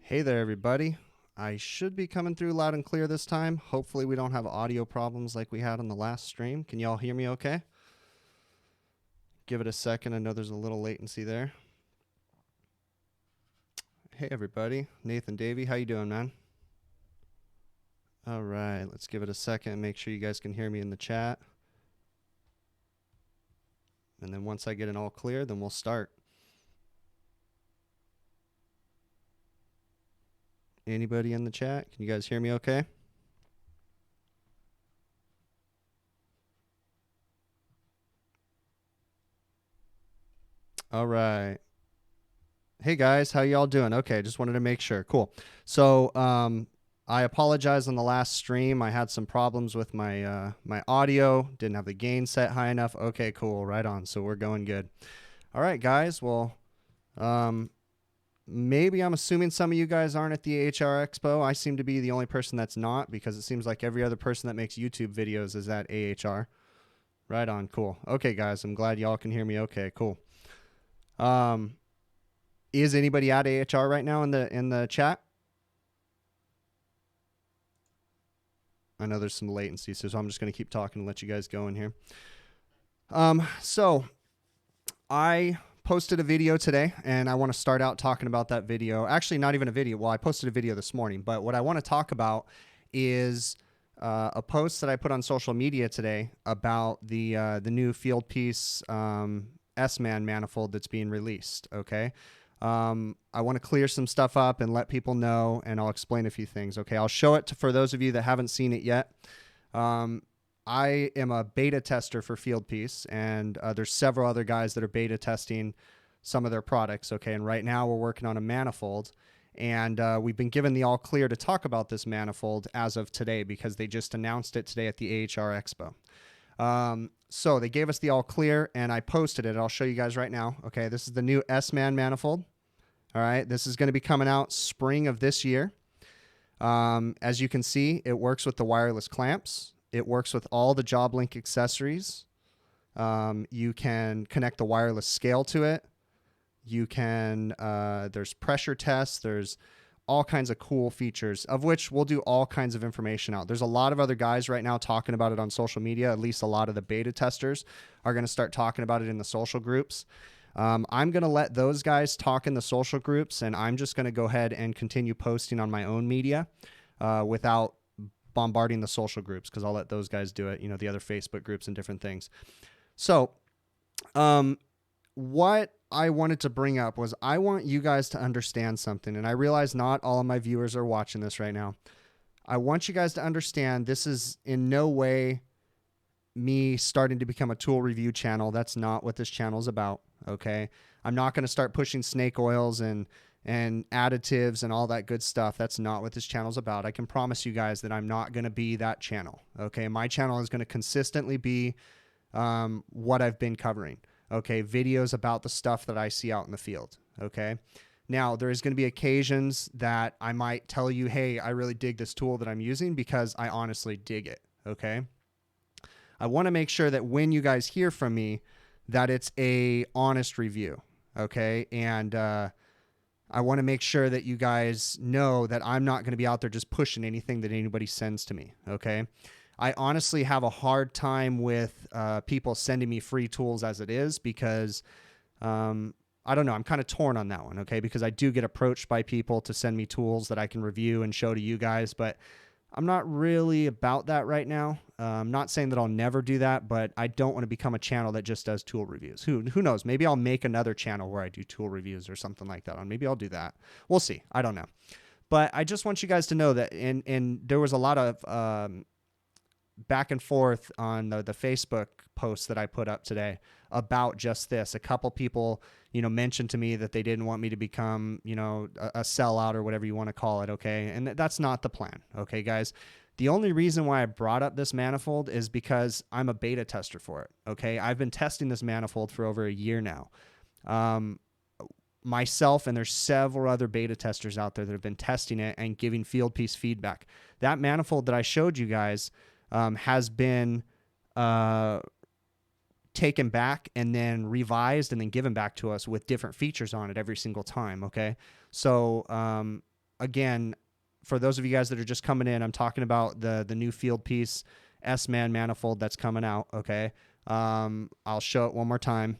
Hey there, everybody. I should be coming through loud and clear this time. Hopefully we don't have audio problems like we had on the last stream. Can y'all hear me okay? Give it a second. I know there's a little latency there. Hey, everybody. Nathan Davey, how you doing, man? All right, let's give it a second and make sure you guys can hear me in the chat. And then once I get it all clear, then we'll start. Anybody in the chat? Can you guys hear me okay? All right. Hey guys, how y'all doing? Okay, just wanted to make sure. Cool. So, I apologize on the last stream. I had some problems with my my audio. Didn't have the gain set high enough. Okay, cool. Right on. So we're going good. All right, guys. Well, maybe I'm assuming some of you guys aren't at the AHR Expo. I seem to be the only person that's not because it seems like every other person that makes YouTube videos is at AHR. Right on. Cool. Okay, guys. I'm glad y'all can hear me. Okay, cool. Is anybody at AHR right now in the chat? I know there's some latency, so I'm just going to keep talking and let you guys go in here. So I posted a video today, and I want to start out talking about that video. Actually, not even a video. Well, I posted a video this morning, but what I want to talk about is a post that I put on social media today about the new field piece S-Man manifold that's being released. Okay. I want to clear some stuff up and let people know, and I'll explain a few things. Okay, I'll show it for those of you that haven't seen it yet. I am a beta tester for Fieldpiece, and there's several other guys that are beta testing some of their products. Okay, and right now we're working on a manifold, and we've been given the all clear to talk about this manifold as of today because they just announced it today at the AHR Expo. So they gave us the all clear, and I posted it. I'll show you guys right now. Okay, this is the new S-Man manifold. All right, this is going to be coming out spring of this year. As you can see, it works with the wireless clamps. It works with all the JobLink accessories. You can connect the wireless scale to it. You can, there's pressure tests. There's all kinds of cool features, of which we'll do all kinds of information out. There's a lot of other guys right now talking about it on social media. At least a lot of the beta testers are going to start talking about it in the social groups. I'm going to let those guys talk in the social groups, and I'm just going to go ahead and continue posting on my own media without bombarding the social groups, because I'll let those guys do it, you know, the other Facebook groups and different things. So what I wanted to bring up was I want you guys to understand something, and I realize not all of my viewers are watching this right now. I want you guys to understand this is in no way me starting to become a tool review channel. That's not what this channel is about. Okay. I'm not going to start pushing snake oils and additives and all that good stuff. That's not what this channel is about. I can promise you guys that I'm not going to be that channel. Okay. My channel is going to consistently be what I've been covering. Okay. Videos about the stuff that I see out in the field. Okay. Now, there is going to be occasions that I might tell you, hey, I really dig this tool that I'm using because I honestly dig it. Okay. I want to make sure that when you guys hear from me, that it's a honest review. Okay. And, I want to make sure that you guys know that I'm not going to be out there just pushing anything that anybody sends to me. Okay. I honestly have a hard time with, people sending me free tools as it is because, I don't know. I'm kind of torn on that one. Okay. Because I do get approached by people to send me tools that I can review and show to you guys, but I'm not really about that right now. I'm not saying that I'll never do that, but I don't want to become a channel that just does tool reviews. Who knows? Maybe I'll make another channel where I do tool reviews or something like that. Maybe I'll do that. We'll see. I don't know. But I just want you guys to know that and there was a lot of back and forth on the Facebook post that I put up today about just this. A couple people, you know, mentioned to me that they didn't want me to become, you know, a sellout or whatever you want to call it. Okay. And that's not the plan. Okay, guys. The only reason why I brought up this manifold is because I'm a beta tester for it. Okay. I've been testing this manifold for over a year now. Myself, and there's several other beta testers out there that have been testing it and giving field piece feedback. That manifold that I showed you guys has been taken back and then revised and then given back to us with different features on it every single time. Okay. So again, for those of you guys that are just coming in, I'm talking about the new field piece S-Man manifold that's coming out, okay? I'll show it one more time.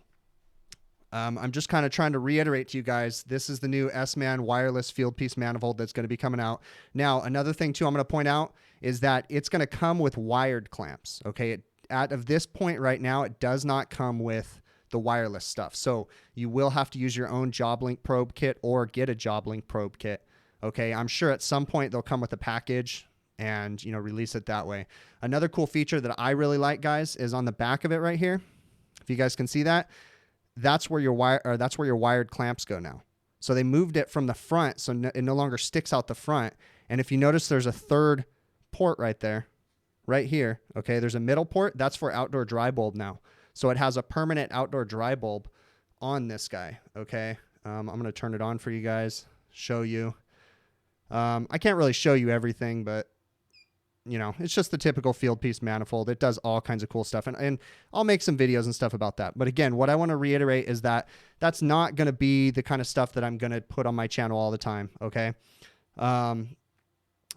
I'm just kind of trying to reiterate to you guys, this is the new S-Man wireless field piece manifold that's going to be coming out. Now, another thing too I'm going to point out is that it's going to come with wired clamps, okay? Out of this point right now, it does not come with the wireless stuff. So you will have to use your own JobLink probe kit or get a JobLink probe kit, okay? I'm sure at some point they'll come with a package and, you know, release it that way. Another cool feature that I really like, guys, is on the back of it right here. If you guys can see that, that's where your wired clamps go now. So they moved it from the front, so it no longer sticks out the front. And if you notice, there's a third port right there, right here. Okay, there's a middle port. That's for outdoor dry bulb now. So it has a permanent outdoor dry bulb on this guy. Okay, I'm going to turn it on for you guys, show you. I can't really show you everything, but you know, it's just the typical field piece manifold. It does all kinds of cool stuff. And I'll make some videos and stuff about that. But again, what I want to reiterate is that that's not going to be the kind of stuff that I'm going to put on my channel all the time. Okay.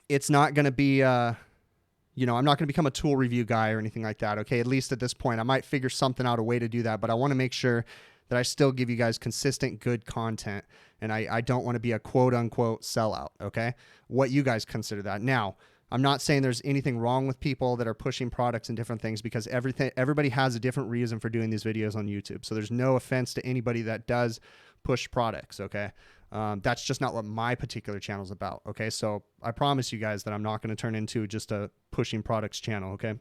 It's not going to be, you know, I'm not going to become a tool review guy or anything like that. Okay. At least at this point, I might figure something out, a way to do that, but I want to make sure that I still give you guys consistent, good content. And I don't want to be a quote unquote sellout. Okay. What you guys consider that. Now, I'm not saying there's anything wrong with people that are pushing products and different things, because everybody has a different reason for doing these videos on YouTube. So there's no offense to anybody that does push products. Okay. That's just not what my particular channel is about. Okay. So I promise you guys that I'm not going to turn into just a pushing products channel. Okay.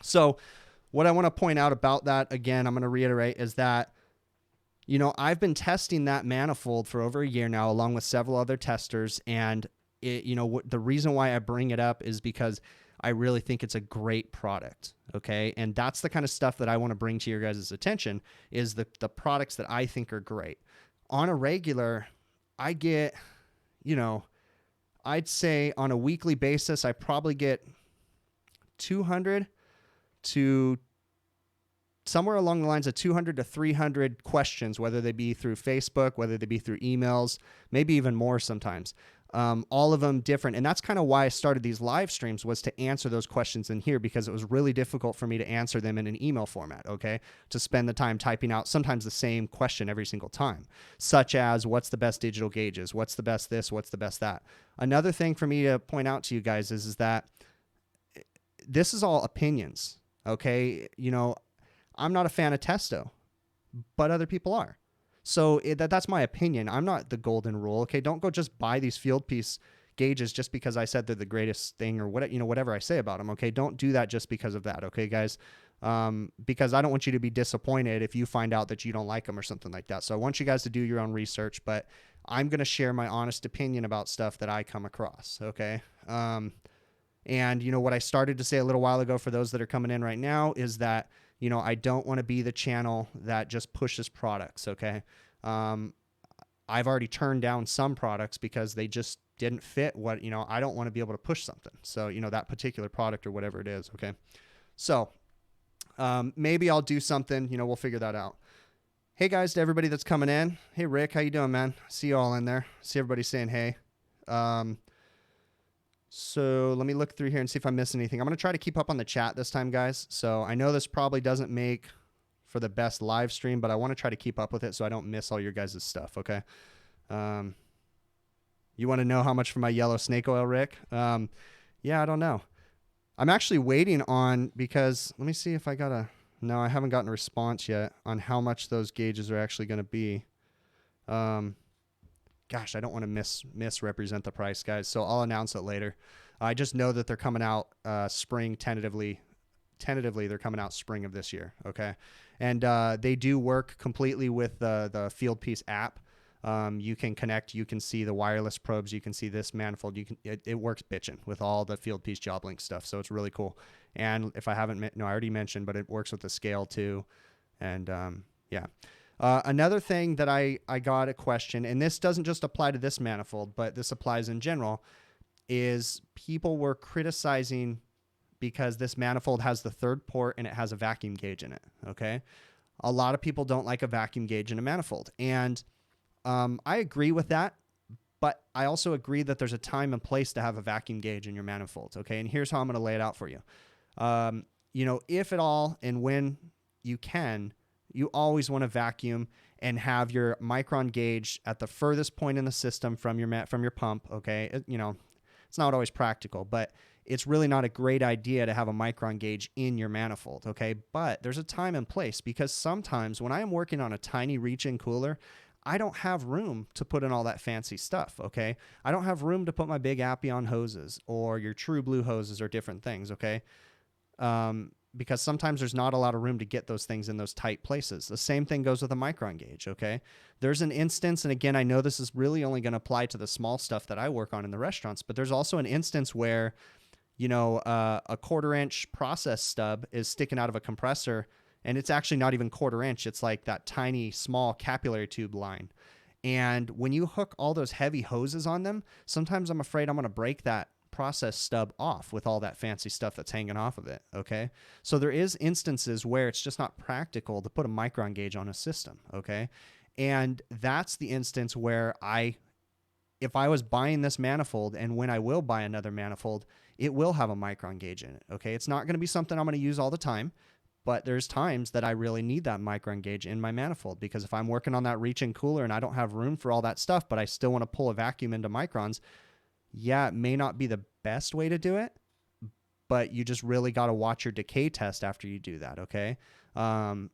So what I want to point out about that, again, I'm going to reiterate, is that, you know, I've been testing that manifold for over a year now, along with several other testers. And you know, the reason why I bring it up is because I really think it's a great product. Okay. And that's the kind of stuff that I want to bring to your guys' attention, is the products that I think are great. On a regular, I get, you know, I'd say on a weekly basis, I probably get 200 to somewhere along the lines of 200 to 300 questions, whether they be through Facebook, whether they be through emails, maybe even more sometimes. All of them different. And that's kind of why I started these live streams, was to answer those questions in here, because it was really difficult for me to answer them in an email format. Okay. To spend the time typing out sometimes the same question every single time, such as what's the best digital gauges? What's the best this? What's the best that? Another thing for me to point out to you guys is that this is all opinions. Okay. You know, I'm not a fan of Testo, but other people are. So that's my opinion. I'm not the golden rule. Okay, don't go just buy these field piece gauges just because I said they're the greatest thing, or what, you know, whatever I say about them. Okay, don't do that just because of that. Okay, guys, because I don't want you to be disappointed if you find out that you don't like them or something like that. So I want you guys to do your own research, but I'm gonna share my honest opinion about stuff that I come across. Okay. And you know what I started to say a little while ago, for those that are coming in right now, is that, you know, I don't want to be the channel that just pushes products. Okay. I've already turned down some products because they just didn't fit what, you know, I don't want to be able to push something. So, you know, that particular product or whatever it is. Okay. So, maybe I'll do something, you know, we'll figure that out. Hey guys, to everybody that's coming in. Hey Rick, how you doing, man? See you all in there. See everybody saying, hey. So let me look through here and see if I miss anything. I'm going to try to keep up on the chat this time, guys. So I know this probably doesn't make for the best live stream, but I want to try to keep up with it so I don't miss all your guys' stuff, okay? You want to know how much for my yellow snake oil, Rick? Yeah, I don't know. I'm actually waiting on, because let me see if I got a... No, I haven't gotten a response yet on how much those gauges are actually going to be. Gosh, I don't want to misrepresent the price, guys. So I'll announce it later. I just know that they're coming out spring tentatively. Tentatively, they're coming out spring of this year. Okay, and they do work completely with the Field Piece app. You can connect. You can see the wireless probes. You can see this manifold. It works bitchin' with all the Field Piece JobLink stuff. So it's really cool. And if I haven't, I already mentioned, but it works with the scale too. And yeah. Another thing that I got a question, and this doesn't just apply to this manifold, but this applies in general, is people were criticizing because this manifold has the third port and it has a vacuum gauge in it. Okay. A lot of people don't like a vacuum gauge in a manifold. And I agree with that, But I also agree that there's a time and place to have a vacuum gauge in your manifolds, okay? And here's how I'm going to lay it out for you. If at all and when you can, you always want to vacuum and have your micron gauge at the furthest point in the system from your pump, okay? It's not always practical, but it's really not a great idea to have a micron gauge in your manifold, okay? But there's a time and place, because sometimes when I am working on a tiny reach-in cooler, I don't have room to put in all that fancy stuff, okay? I don't have room to put my big Appion hoses or your True Blue hoses or different things, okay? Because sometimes there's not a lot of room to get those things in those tight places. The same thing goes with a micron gauge, okay? There's an instance, and again, I know this is really only going to apply to the small stuff that I work on in the restaurants, but there's also an instance where, a 1/4-inch process stub is sticking out of a compressor, and it's actually not even 1/4 inch. It's like that tiny, small capillary tube line. And when you hook all those heavy hoses on them, sometimes I'm afraid I'm going to break that process stub off with all that fancy stuff that's hanging off of it, okay? So there is instances where it's just not practical to put a micron gauge on a system, okay? And that's the instance where if I was buying this manifold, and when I will buy another manifold, it will have a micron gauge in it, okay? It's not going to be something I'm going to use all the time, but there's times that I really need that micron gauge in my manifold, because if I'm working on that reach-in cooler and I don't have room for all that stuff, but I still want to pull a vacuum into microns, yeah, it may not be the best way to do it, but you just really got to watch your decay test after you do that, okay? Sometimes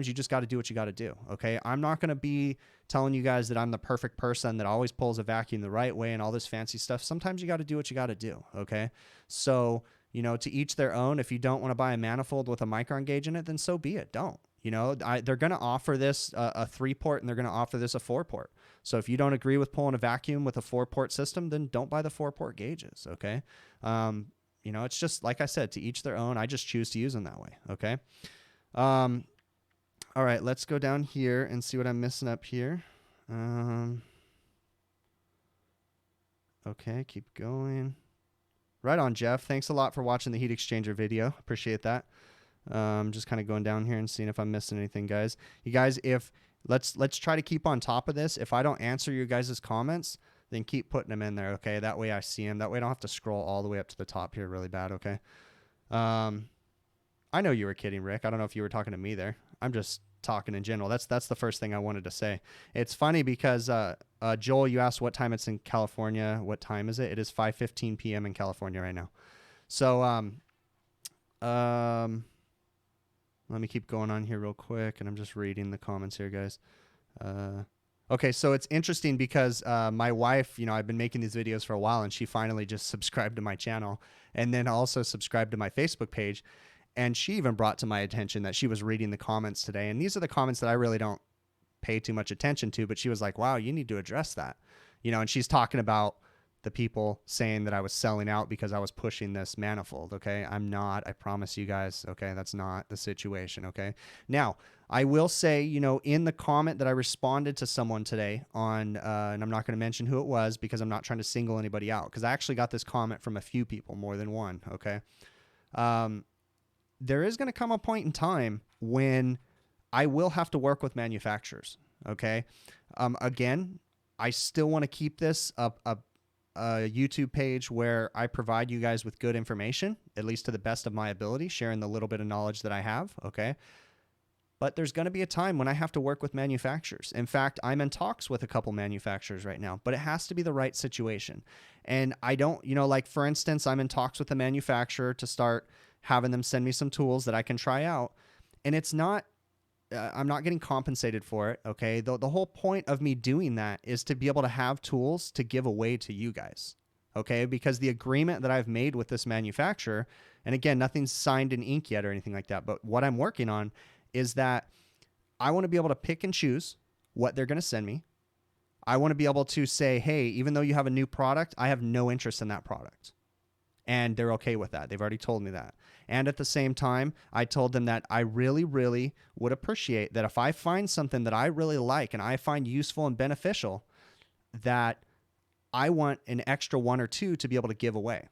you just got to do what you got to do, okay? I'm not going to be telling you guys that I'm the perfect person that always pulls a vacuum the right way and all this fancy stuff. Sometimes you got to do what you got to do, okay? So, to each their own. If you don't want to buy a manifold with a micron gauge in it, then so be it. Don't. They're going to offer this a 3-port, and they're going to offer this a 4-port. So if you don't agree with pulling a vacuum with a 4-port system, then don't buy the 4-port gauges, okay? It's just, like I said, to each their own. I just choose to use them that way, okay? All right, let's go down here and see what I'm missing up here. Okay, keep going. Right on, Jeff. Thanks a lot for watching the heat exchanger video. Appreciate that. Just kind of going down here and seeing if I'm missing anything, guys. You guys, let's try to keep on top of this. If I don't answer your guys' comments, then keep putting them in there, okay? That way I see them. That way I don't have to scroll all the way up to the top here really bad, okay? I know you were kidding, Rick. I don't know if you were talking to me there. I'm just talking in general. That's the first thing I wanted to say. It's funny because Joel, you asked what time it's in California. What time is it? It is 5:15 p.m. in California right now. So let me keep going on here real quick, and I'm just reading the comments here, guys. Okay, so it's interesting because my wife, I've been making these videos for a while, and she finally just subscribed to my channel and then also subscribed to my Facebook page. And she even brought to my attention that she was reading the comments today. And these are the comments that I really don't pay too much attention to, but she was like, wow, you need to address that. And she's talking about the people saying that I was selling out because I was pushing this manifold, okay? I'm not, I promise you guys, okay? That's not the situation, okay? Now, I will say, in the comment that I responded to someone today on, and I'm not going to mention who it was because I'm not trying to single anybody out, because I actually got this comment from a few people, more than one, okay? There is going to come a point in time when I will have to work with manufacturers, okay? Again, I still want to keep this a YouTube page where I provide you guys with good information, at least to the best of my ability, sharing the little bit of knowledge that I have, okay? But there's going to be a time when I have to work with manufacturers. In fact, I'm in talks with a couple manufacturers right now, but it has to be the right situation. And I don't, like for instance, I'm in talks with a manufacturer to start having them send me some tools that I can try out. And it's not, I'm not getting compensated for it, okay? The whole point of me doing that is to be able to have tools to give away to you guys, okay? Because the agreement that I've made with this manufacturer, and again, nothing's signed in ink yet or anything like that, but what I'm working on is that I want to be able to pick and choose what they're going to send me. I want to be able to say, hey, even though you have a new product, I have no interest in that product. And they're okay with that. They've already told me that. And at the same time, I told them that I really, really would appreciate that if I find something that I really like and I find useful and beneficial, that I want an extra one or two to be able to give away.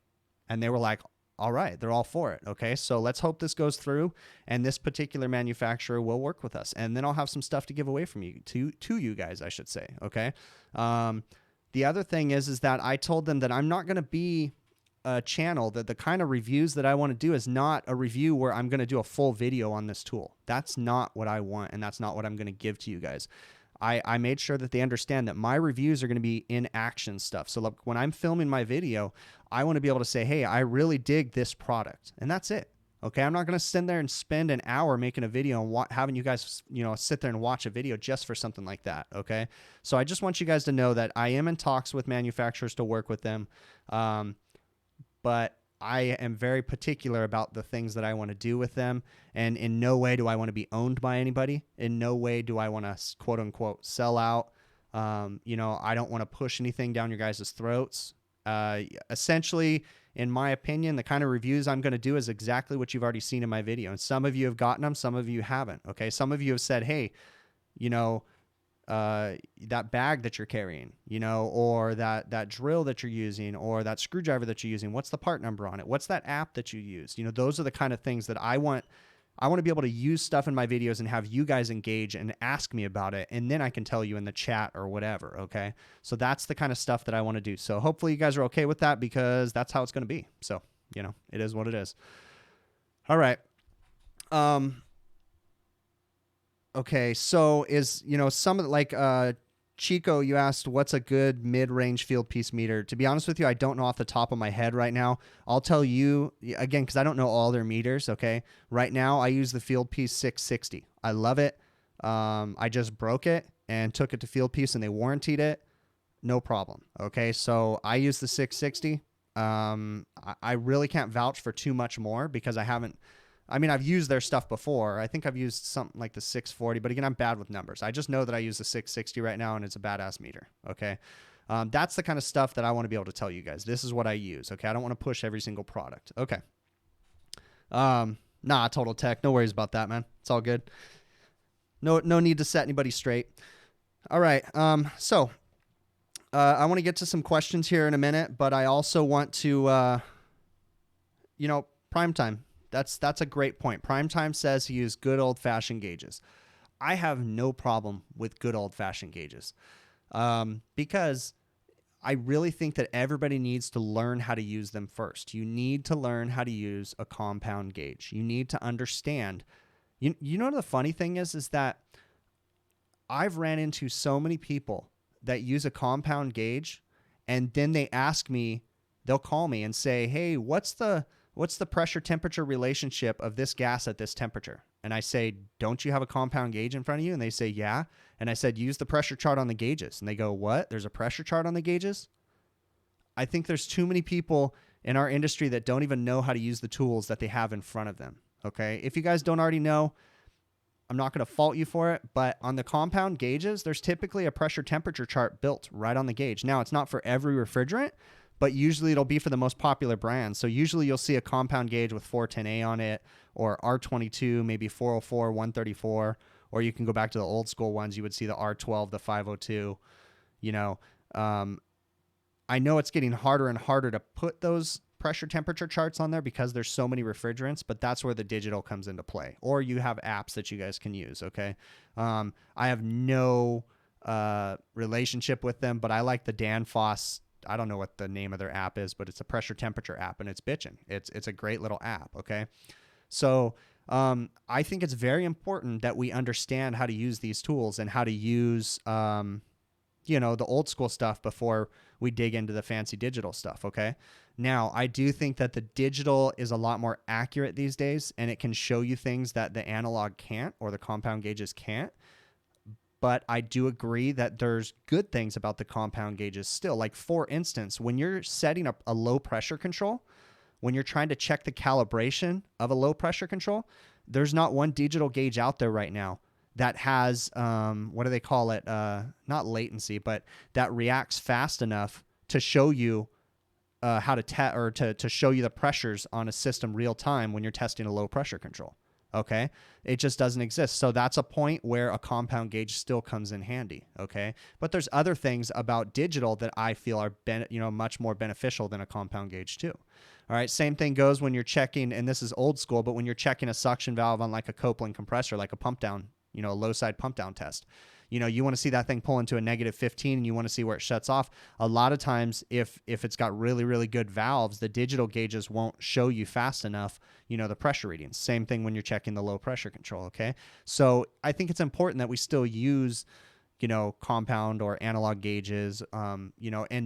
And they were like, all right, they're all for it. Okay, so let's hope this goes through, and this particular manufacturer will work with us, and then I'll have some stuff to give away from you to you guys, I should say. Okay. The other thing is that I told them that I'm not going to be a channel, that the kind of reviews that I want to do is not a review where I'm going to do a full video on this tool. That's not what I want, and that's not what I'm going to give to you guys. I made sure that they understand that my reviews are going to be in action stuff. So look, when I'm filming my video, I want to be able to say, hey, I really dig this product, and that's it. Okay, I'm not going to sit there and spend an hour making a video and having you guys, sit there and watch a video just for something like that. Okay, so I just want you guys to know that I am in talks with manufacturers to work with them, but I am very particular about the things that I want to do with them, and in no way do I want to be owned by anybody. In no way do I want to quote unquote sell out. I don't want to push anything down your guys' throats. Essentially, in my opinion, the kind of reviews I'm going to do is exactly what you've already seen in my video. And some of you have gotten them, some of you haven't. Okay. Some of you have said, hey, that bag that you're carrying, or that drill that you're using, or that screwdriver that you're using, what's the part number on it? What's that app that you use? Those are the kind of things that I want to be able to use stuff in my videos and have you guys engage and ask me about it. And then I can tell you in the chat or whatever. Okay. So that's the kind of stuff that I want to do. So hopefully you guys are okay with that, because that's how it's going to be. So, it is what it is. All right. Okay, so is, some of Chico, you asked what's a good mid-range field piece meter. To be honest with you, I don't know off the top of my head right now. I'll tell you, again, because I don't know all their meters, okay? Right now, I use the field piece 660. I love it. I just broke it and took it to field piece, and they warrantied it. No problem, okay? So I use the 660. I really can't vouch for too much more because I've used their stuff before. I think I've used something like the 640, but again, I'm bad with numbers. I just know that I use the 660 right now, and it's a badass meter. Okay. That's the kind of stuff that I want to be able to tell you guys. This is what I use. Okay. I don't want to push every single product. Okay. Total Tech. No worries about that, man. It's all good. No need to set anybody straight. All right. So I want to get to some questions here in a minute, but I also want to, prime time. That's a great point. Primetime says he used good old-fashioned gauges. I have no problem with good old-fashioned gauges, because I really think that everybody needs to learn how to use them first. You need to learn how to use a compound gauge. You need to understand. You know the funny thing is that I've ran into so many people that use a compound gauge, and then they ask me, they'll call me and say, hey, what's the pressure temperature relationship of this gas at this temperature? And I say, don't you have a compound gauge in front of you? And they say, yeah. And I said, use the pressure chart on the gauges. And they go, what? There's a pressure chart on the gauges? I think there's too many people in our industry that don't even know how to use the tools that they have in front of them. Okay. If you guys don't already know, I'm not going to fault you for it, but on the compound gauges, there's typically a pressure temperature chart built right on the gauge. Now, it's not for every refrigerant, but usually it'll be for the most popular brands. So usually you'll see a compound gauge with 410A on it, or R22, maybe 404, 134, or you can go back to the old school ones. You would see the R12, the 502. I know it's getting harder and harder to put those pressure temperature charts on there because there's so many refrigerants, but that's where the digital comes into play. Or you have apps that you guys can use, okay? I have no relationship with them, but I like the Danfoss. I don't know what the name of their app is, but it's a pressure temperature app, and it's bitchin'. It's a great little app, okay? So I think it's very important that we understand how to use these tools and how to use, the old school stuff before we dig into the fancy digital stuff, okay? Now, I do think that the digital is a lot more accurate these days, and it can show you things that the analog can't or the compound gauges can't. But I do agree that there's good things about the compound gauges still. Like, for instance, when you're setting up a low pressure control, when you're trying to check the calibration of a low pressure control, there's not one digital gauge out there right now that has, what do they call it? Not latency, but that reacts fast enough to show you how to test, or to show you the pressures on a system real time when you're testing a low pressure control. Okay. It just doesn't exist. So that's a point where a compound gauge still comes in handy. Okay. But there's other things about digital that I feel are, much more beneficial than a compound gauge too. All right. Same thing goes when you're checking, and this is old school, but when you're checking a suction valve on like a Copeland compressor, like a pump down, a low side pump down test. You want to see that thing pull into a -15 and you want to see where it shuts off. A lot of times, if it's got really, really good valves, the digital gauges won't show you fast enough, the pressure readings. Same thing when you're checking the low pressure control, okay? So I think it's important that we still use, compound or analog gauges, and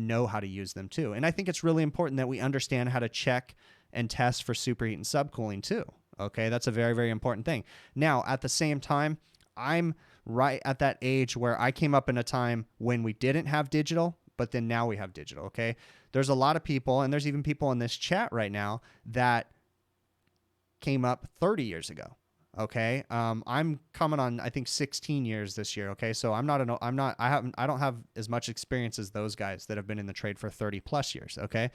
know how to use them too. And I think it's really important that we understand how to check and test for superheat and subcooling too, okay? That's a very, very important thing. Now, at the same time, I'm right at that age where I came up in a time when we didn't have digital, but then now we have digital, okay? There's a lot of people, and there's even people in this chat right now that came up 30 years ago, okay? I'm coming on, I think, 16 years this year, okay? So I don't have as much experience as those guys that have been in the trade for 30 plus years, okay?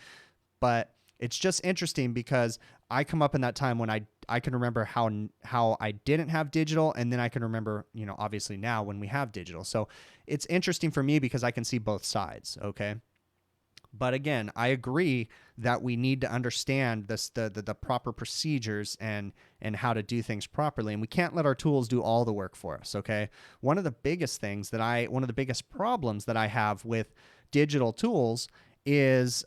But it's just interesting because I come up in that time when I can remember how I didn't have digital, and then I can remember, obviously now when we have digital. So it's interesting for me because I can see both sides, okay? But again, I agree that we need to understand the proper procedures and how to do things properly, and we can't let our tools do all the work for us, okay? One of the biggest problems that I have with digital tools is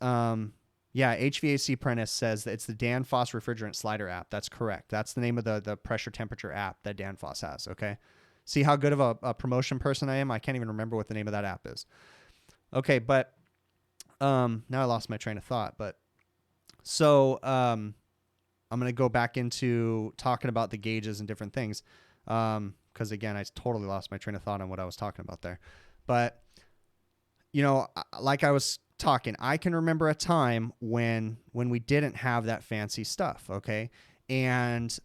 HVAC Apprentice says that it's the Danfoss refrigerant slider app. That's correct. That's the name of the pressure temperature app that Danfoss has, okay? See how good of a promotion person I am? I can't even remember what the name of that app is. Okay, but now I lost my train of thought. But so I'm going to go back into talking about the gauges and different things because, again, I totally lost my train of thought on what I was talking about there. But, like I was talking, I can remember a time when we didn't have that fancy stuff, okay? And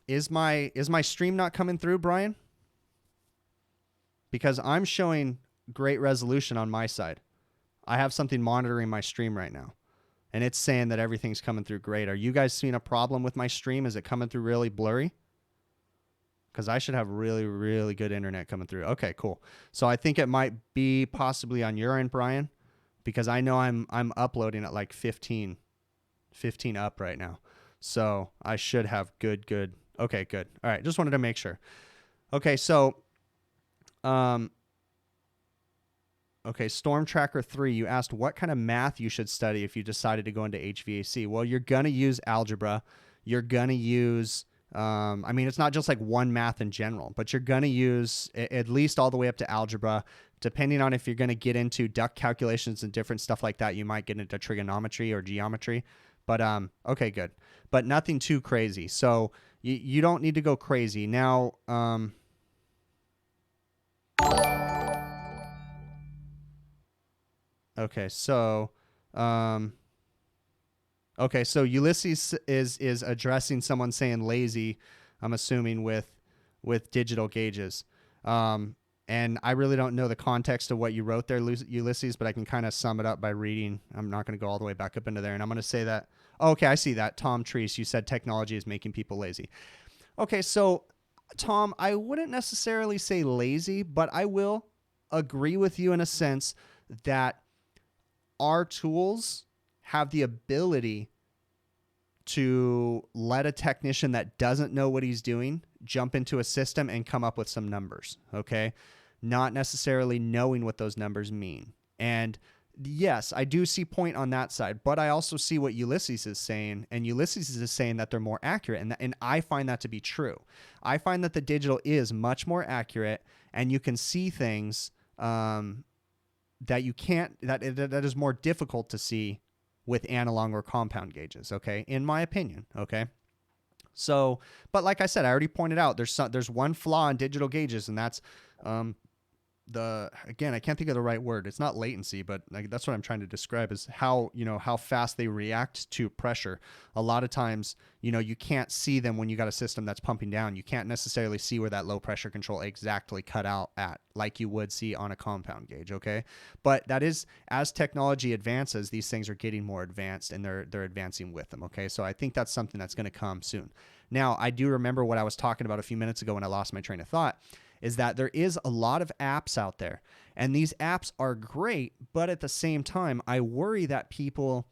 is my stream not coming through, Brian? Because I'm showing great resolution on my side. I have something monitoring my stream right now, and it's saying that everything's coming through great. Are you guys seeing a problem with my stream? Is it coming through really blurry? Because I should have really, really good internet coming through. Okay, cool. So I think it might be possibly on your end, Brian, because I know I'm uploading at like 15 up right now. So I should have good. Okay, good. All right, just wanted to make sure. Okay, so Storm Tracker 3, you asked what kind of math you should study if you decided to go into HVAC. Well, you're going to use algebra. You're going to use it's not just like one math in general, but you're going to use at least all the way up to algebra. Depending on if you're going to get into duct calculations and different stuff like that, you might get into trigonometry or geometry. But okay, good. But nothing too crazy. So you don't need to go crazy. Now, okay, so Ulysses is addressing someone saying lazy, I'm assuming with digital gauges. And I really don't know the context of what you wrote there, Ulysses, but I can kind of sum it up by reading. I'm not going to go all the way back up into there. And I'm going to say that, okay, I see that. Tom Treese, you said technology is making people lazy. Okay, so Tom, I wouldn't necessarily say lazy, but I will agree with you in a sense that our tools have the ability to let a technician that doesn't know what he's doing jump into a system and come up with some numbers, okay? Not necessarily knowing what those numbers mean. And yes, I do see point on that side, but I also see what Ulysses is saying, and Ulysses is saying that they're more accurate, and I find that to be true. I find that the digital is much more accurate, and you can see things that you can't, that is more difficult to see with analog or compound gauges, okay? In my opinion, okay? So, but like I said, I already pointed out, there's one flaw in digital gauges, and that's again, I can't think of the right word. It's not latency, but that's what I'm trying to describe, is how, how fast they react to pressure. A lot of times, you can't see them when you got a system that's pumping down. You can't necessarily see where that low pressure control exactly cut out at, like you would see on a compound gauge. Okay. But that is, as technology advances, these things are getting more advanced, and they're advancing with them. Okay. So I think that's something that's going to come soon. Now, I do remember what I was talking about a few minutes ago when I lost my train of thought, is that there is a lot of apps out there, and these apps are great, but at the same time, I worry that people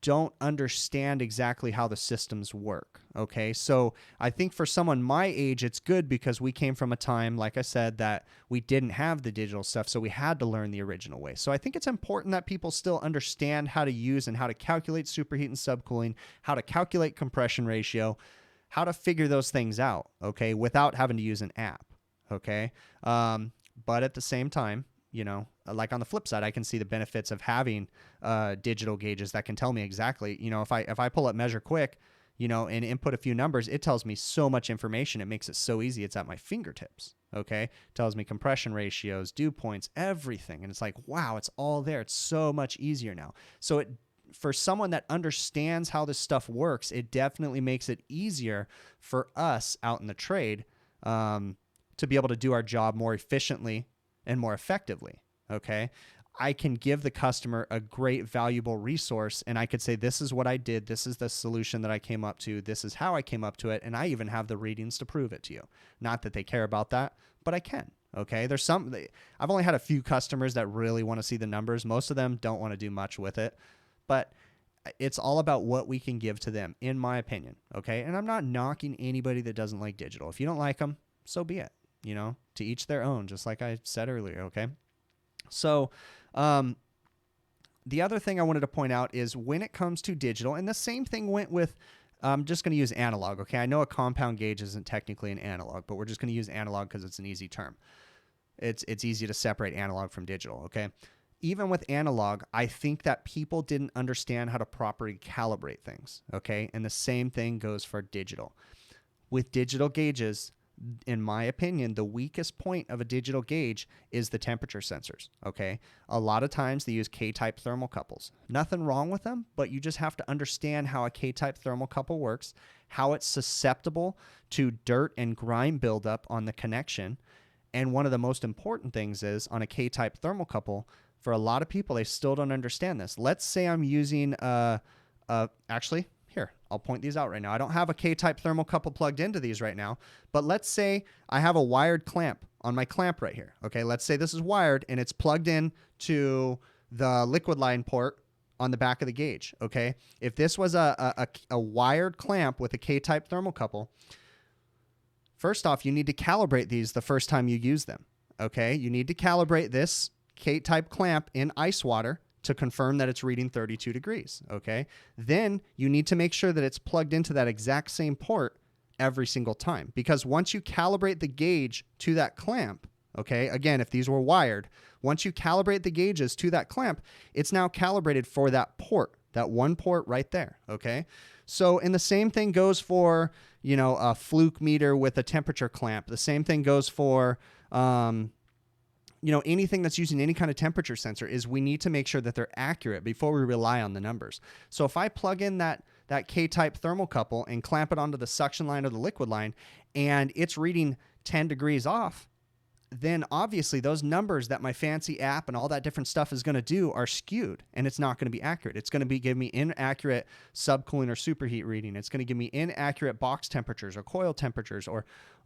don't understand exactly how the systems work. Okay. So I think for someone my age, it's good because we came from a time, like I said, that we didn't have the digital stuff. So we had to learn the original way. So I think it's important that people still understand how to use and how to calculate superheat and subcooling, how to calculate compression ratio, how to figure those things out. Okay. Without having to use an app. Okay. But at the same time, like on the flip side, I can see the benefits of having digital gauges that can tell me exactly, if I pull up Measure Quick, and input a few numbers, it tells me so much information. It makes it so easy. It's at my fingertips. Okay. It tells me compression ratios, dew points, everything. And it's like, wow, it's all there. It's so much easier now. So for someone that understands how this stuff works, it definitely makes it easier for us out in the trade, to be able to do our job more efficiently and more effectively. Okay. I can give the customer a great, valuable resource, and I could say, this is what I did. This is the solution that I came up to. This is how I came up to it. And I even have the readings to prove it to you. Not that they care about that, but I can. Okay. I've only had a few customers that really want to see the numbers. Most of them don't want to do much with it, but it's all about what we can give to them, in my opinion. Okay. And I'm not knocking anybody that doesn't like digital. If you don't like them, so be it. To each their own, just like I said earlier. Okay. So, the other thing I wanted to point out is when it comes to digital, and the same thing went with, I'm just going to use analog. Okay. I know a compound gauge isn't technically an analog, but we're just going to use analog because it's an easy term. It's easy to separate analog from digital. Okay. Even with analog, I think that people didn't understand how to properly calibrate things. Okay. And the same thing goes for digital. With digital gauges, in my opinion, the weakest point of a digital gauge is the temperature sensors. Okay. A lot of times they use K-type thermocouples. Nothing wrong with them, but you just have to understand how a K-type thermocouple works, how it's susceptible to dirt and grime buildup on the connection. And one of the most important things is, on a K-type thermocouple, for a lot of people, they still don't understand this. Let's say I'm using actually, here, I'll point these out right now. I don't have a K-type thermocouple plugged into these right now, but let's say I have a wired clamp on my clamp right here. Okay, let's say this is wired and it's plugged in to the liquid line port on the back of the gauge. Okay, if this was a wired clamp with a K-type thermocouple, first off, you need to calibrate these the first time you use them. Okay, you need to calibrate this K-type clamp in ice water to confirm that it's reading 32 degrees, okay? Then you need to make sure that it's plugged into that exact same port every single time, because once you calibrate the gauge to that clamp, okay, again, if these were wired, once you calibrate the gauges to that clamp, it's now calibrated for that port, that one port right there, okay? So, and the same thing goes for, a fluke meter with a temperature clamp. The same thing goes for, anything that's using any kind of temperature sensor, is we need to make sure that they're accurate before we rely on the numbers. So if I plug in that K-type thermocouple and clamp it onto the suction line or the liquid line, and it's reading 10 degrees off, then obviously those numbers that my fancy app and all that different stuff is going to do are skewed, and it's not going to be accurate. It's going to give me inaccurate subcooling or superheat reading. It's going to give me inaccurate box temperatures or coil temperatures or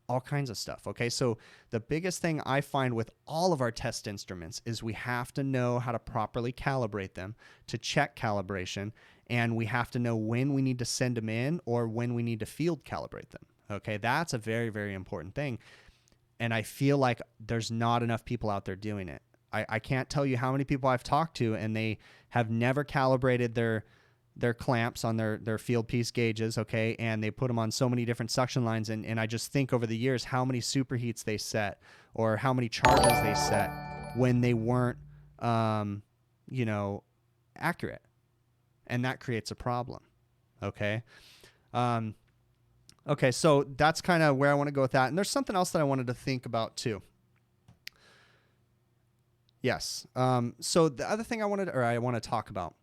all kinds of stuff. Okay. So the biggest thing I find with all of our test instruments is we have to know how to properly calibrate them to check calibration. And we have to know when we need to send them in or when we need to field calibrate them. Okay. That's a very, very important thing. And I feel like there's not enough people out there doing it. I can't tell you how many people I've talked to and they have never calibrated their clamps on their field piece gauges, okay, and they put them on so many different suction lines, and I just think over the years how many superheats they set or how many charges they set when they weren't, accurate, and that creates a problem, okay? Okay, so that's kind of where I want to go with that, and there's something else that I wanted to think about too. Yes. So the other thing I want to talk about,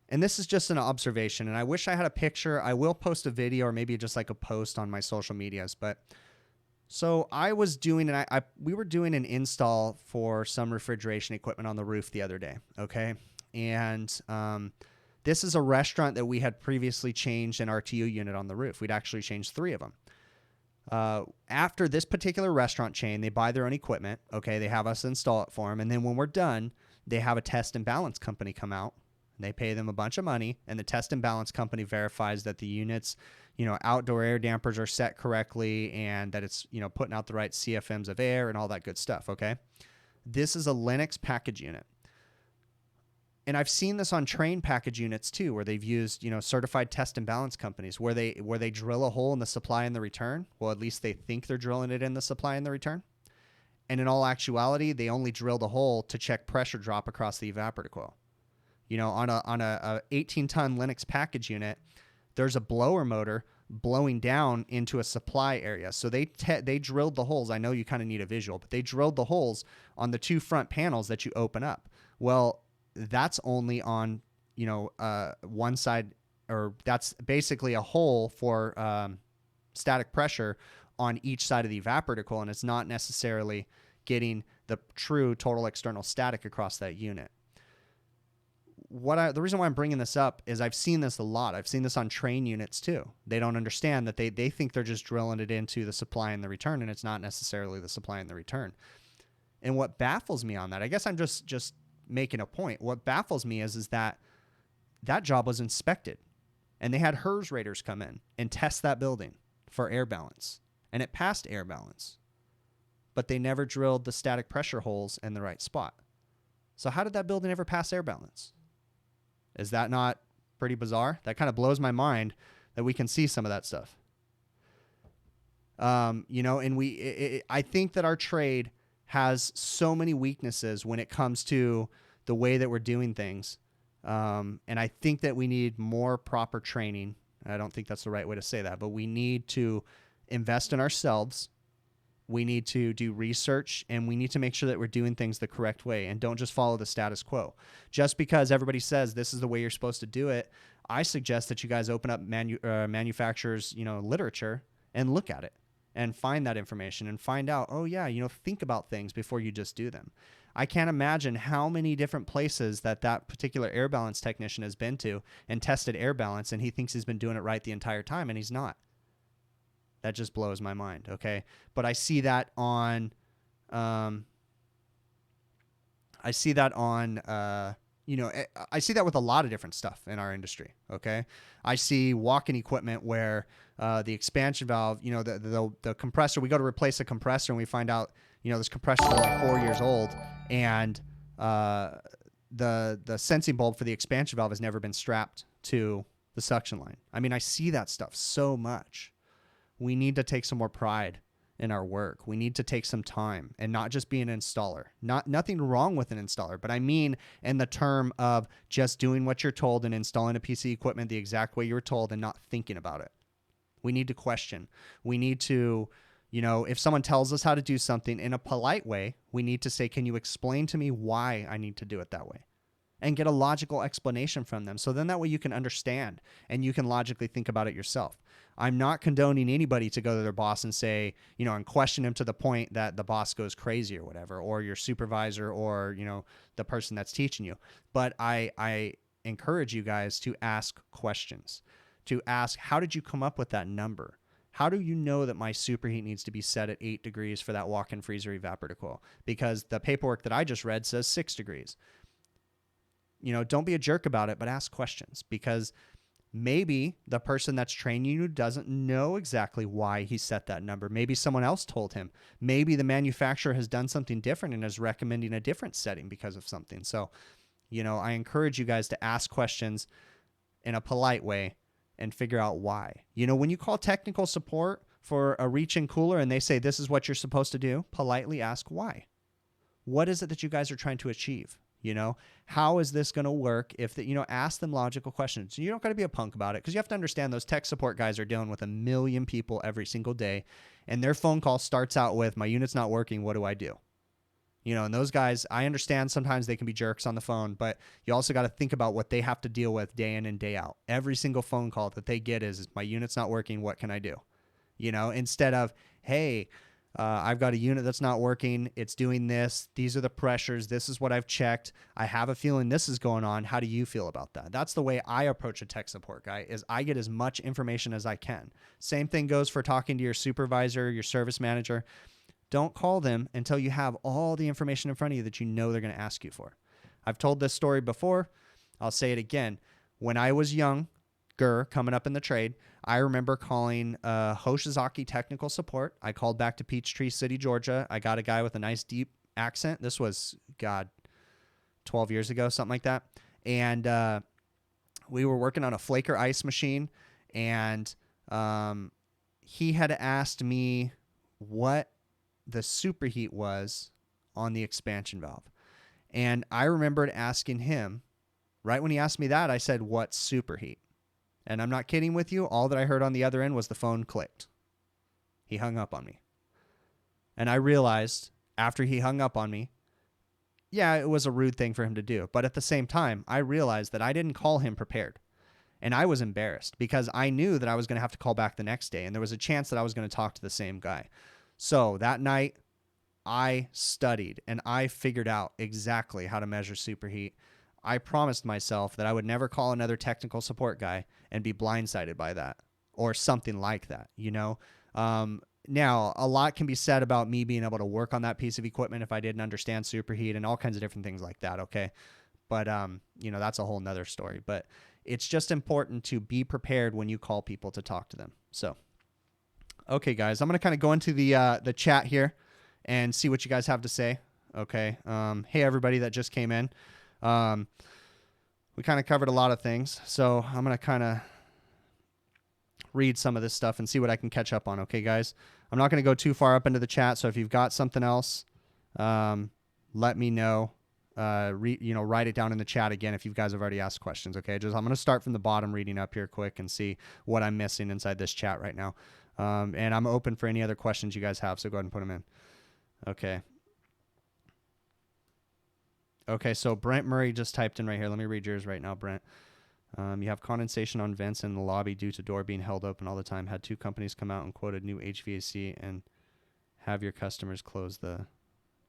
and this is just an observation, and I wish I had a picture. I will post a video or maybe just like a post on my social medias. But so I was doing, and we were doing an install for some refrigeration equipment on the roof the other day. Okay. And this is a restaurant that we had previously changed an RTU unit on the roof. We'd actually changed 3 of them. After this particular restaurant chain, they buy their own equipment. Okay. They have us install it for them. And then when we're done, they have a test and balance company come out. They pay them a bunch of money, and the test and balance company verifies that the units, outdoor air dampers are set correctly and that it's, putting out the right CFMs of air and all that good stuff, okay? This is a Linux package unit. And I've seen this on train package units too, where they've used, certified test and balance companies where they drill a hole in the supply and the return. Well, at least they think they're drilling it in the supply and the return. And in all actuality, they only drill the hole to check pressure drop across the evaporator coil. On a 18-ton Linux package unit, there's a blower motor blowing down into a supply area. So they drilled the holes. I know you kind of need a visual, but they drilled the holes on the 2 front panels that you open up. Well, that's only on, one side, or that's basically a hole for static pressure on each side of the evaporator coil, and it's not necessarily getting the true total external static across that unit. The reason why I'm bringing this up is I've seen this a lot. I've seen this on train units too. They don't understand that they think they're just drilling it into the supply and the return, and it's not necessarily the supply and the return. And what baffles me on that, I guess I'm just making a point. What baffles me is that job was inspected, and they had HERS raters come in and test that building for air balance, and it passed air balance, but they never drilled the static pressure holes in the right spot. So how did that building ever pass air balance? Is that not pretty bizarre? That kind of blows my mind that we can see some of that stuff. And I think that our trade has so many weaknesses when it comes to the way that we're doing things. And I think that we need more proper training. I don't think that's the right way to say that, but we need to invest in ourselves. We need to do research, and we need to make sure that we're doing things the correct way and don't just follow the status quo. Just because everybody says this is the way you're supposed to do it, I suggest that you guys open up manufacturers, literature and look at it and find that information and find out, oh yeah, think about things before you just do them. I can't imagine how many different places that particular air balance technician has been to and tested air balance, and he thinks he's been doing it right the entire time, and he's not. That just blows my mind, okay? But I see that on, I see that with a lot of different stuff in our industry, okay? I see walk-in equipment where the expansion valve, the compressor, we go to replace a compressor and we find out, this compressor is only 4 years old, and the sensing bulb for the expansion valve has never been strapped to the suction line. I mean, I see that stuff so much. We need to take some more pride in our work. We need to take some time and not just be an installer. Nothing wrong with an installer, but I mean in the term of just doing what you're told and installing a piece of equipment the exact way you were told and not thinking about it. We need to question. We need to, if someone tells us how to do something in a polite way, we need to say, can you explain to me why I need to do it that way? And get a logical explanation from them. So then that way you can understand and you can logically think about it yourself. I'm not condoning anybody to go to their boss and say, and question him to the point that the boss goes crazy or whatever, or your supervisor or, the person that's teaching you. But I encourage you guys to ask questions, to ask, how did you come up with that number? How do you know that my superheat needs to be set at 8 degrees for that walk-in freezer evaporator coil? Because the paperwork that I just read says 6 degrees. Don't be a jerk about it, but ask questions, because maybe the person that's training you doesn't know exactly why he set that number. Maybe someone else told him. Maybe the manufacturer has done something different and is recommending a different setting because of something. So, I encourage you guys to ask questions in a polite way and figure out why. When you call technical support for a reach-in cooler and they say this is what you're supposed to do, politely ask why. What is it that you guys are trying to achieve? How is this going to work? Ask them logical questions. You don't got to be a punk about it, because you have to understand those tech support guys are dealing with 1 million people every single day, and their phone call starts out with, my unit's not working, what do I do? And those guys, I understand sometimes they can be jerks on the phone, but you also got to think about what they have to deal with day in and day out. Every single phone call that they get is, my unit's not working. What can I do? Instead of, hey, I've got a unit that's not working. It's doing this. These are the pressures. This is what I've checked. I have a feeling this is going on. How do you feel about that? That's the way I approach a tech support guy, is I get as much information as I can. Same thing goes for talking to your supervisor, your service manager. Don't call them until you have all the information in front of you that you know they're going to ask you for. I've told this story before. I'll say it again. When I was younger, coming up in the trade, I remember calling Hvacr technical support. I called back to Peachtree City, Georgia. I got a guy with a nice deep accent. This was, 12 years ago, something like that. And we were working on a flaker ice machine, and he had asked me what the superheat was on the expansion valve. And I remembered asking him, right when he asked me that, I said, what's superheat? And I'm not kidding with you. All that I heard on the other end was the phone clicked. He hung up on me. And I realized after he hung up on me, yeah, it was a rude thing for him to do. But at the same time, I realized that I didn't call him prepared. And I was embarrassed because I knew that I was going to have to call back the next day. And there was a chance that I was going to talk to the same guy. So that night, I studied and I figured out exactly how to measure superheat. I promised myself that I would never call another technical support guy and be blindsided by that or something like that, Now, a lot can be said about me being able to work on that piece of equipment if I didn't understand superheat and all kinds of different things like that, okay? But, that's a whole nother story. But it's just important to be prepared when you call people to talk to them. So, okay, guys, I'm going to kind of go into the chat here and see what you guys have to say, okay? Hey, everybody that just came in. We kind of covered a lot of things, so I'm going to kind of read some of this stuff and see what I can catch up on, okay, guys? I'm not going to go too far up into the chat, so if you've got something else, let me know. Write it down in the chat again if you guys have already asked questions, okay? I'm going to start from the bottom reading up here quick and see what I'm missing inside this chat right now. And I'm open for any other questions you guys have, so go ahead and put them in. Okay. Okay, so Brent Murray just typed in right here. Let me read yours right now, Brent. You have condensation on vents in the lobby due to door being held open all the time. Had two companies come out and quoted new HVAC and have your customers close the...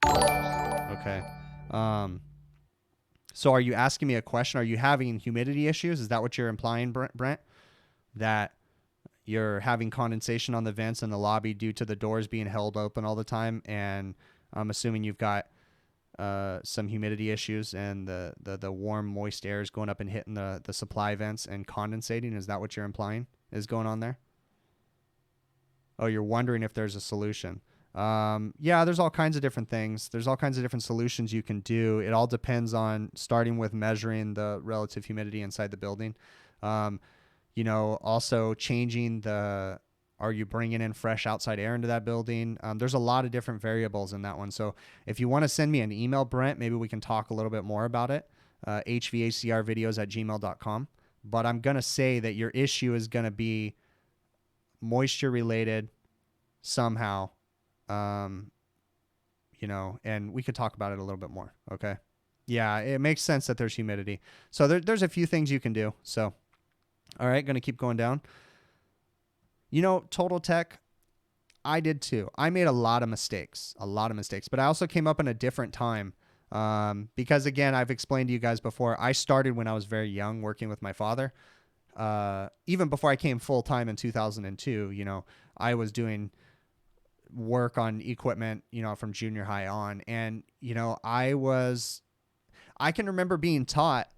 Okay. So are you asking me a question? Are you having humidity issues? Is that what you're implying, Brent? That you're having condensation on the vents in the lobby due to the doors being held open all the time, and I'm assuming you've got some humidity issues and the warm, moist air is going up and hitting the supply vents and condensating. Is that what you're implying is going on there? Oh, you're wondering if there's a solution. Yeah, there's all kinds of different things. There's all kinds of different solutions you can do. It all depends on starting with measuring the relative humidity inside the building. Also changing are you bringing in fresh outside air into that building? There's a lot of different variables in that one. So if you want to send me an email, Brent, maybe we can talk a little bit more about it. hvacrvideos@gmail.com. But I'm going to say that your issue is going to be moisture related somehow. And we could talk about it a little bit more. Okay. Yeah, it makes sense that there's humidity. So there's a few things you can do. So, all right, going to keep going down. Total Tech, I did too. I made a lot of mistakes, but I also came up in a different time. Because again, I've explained to you guys before, I started when I was very young working with my father. Even before I came full time in 2002, I was doing work on equipment, from junior high on. And, I can remember being taught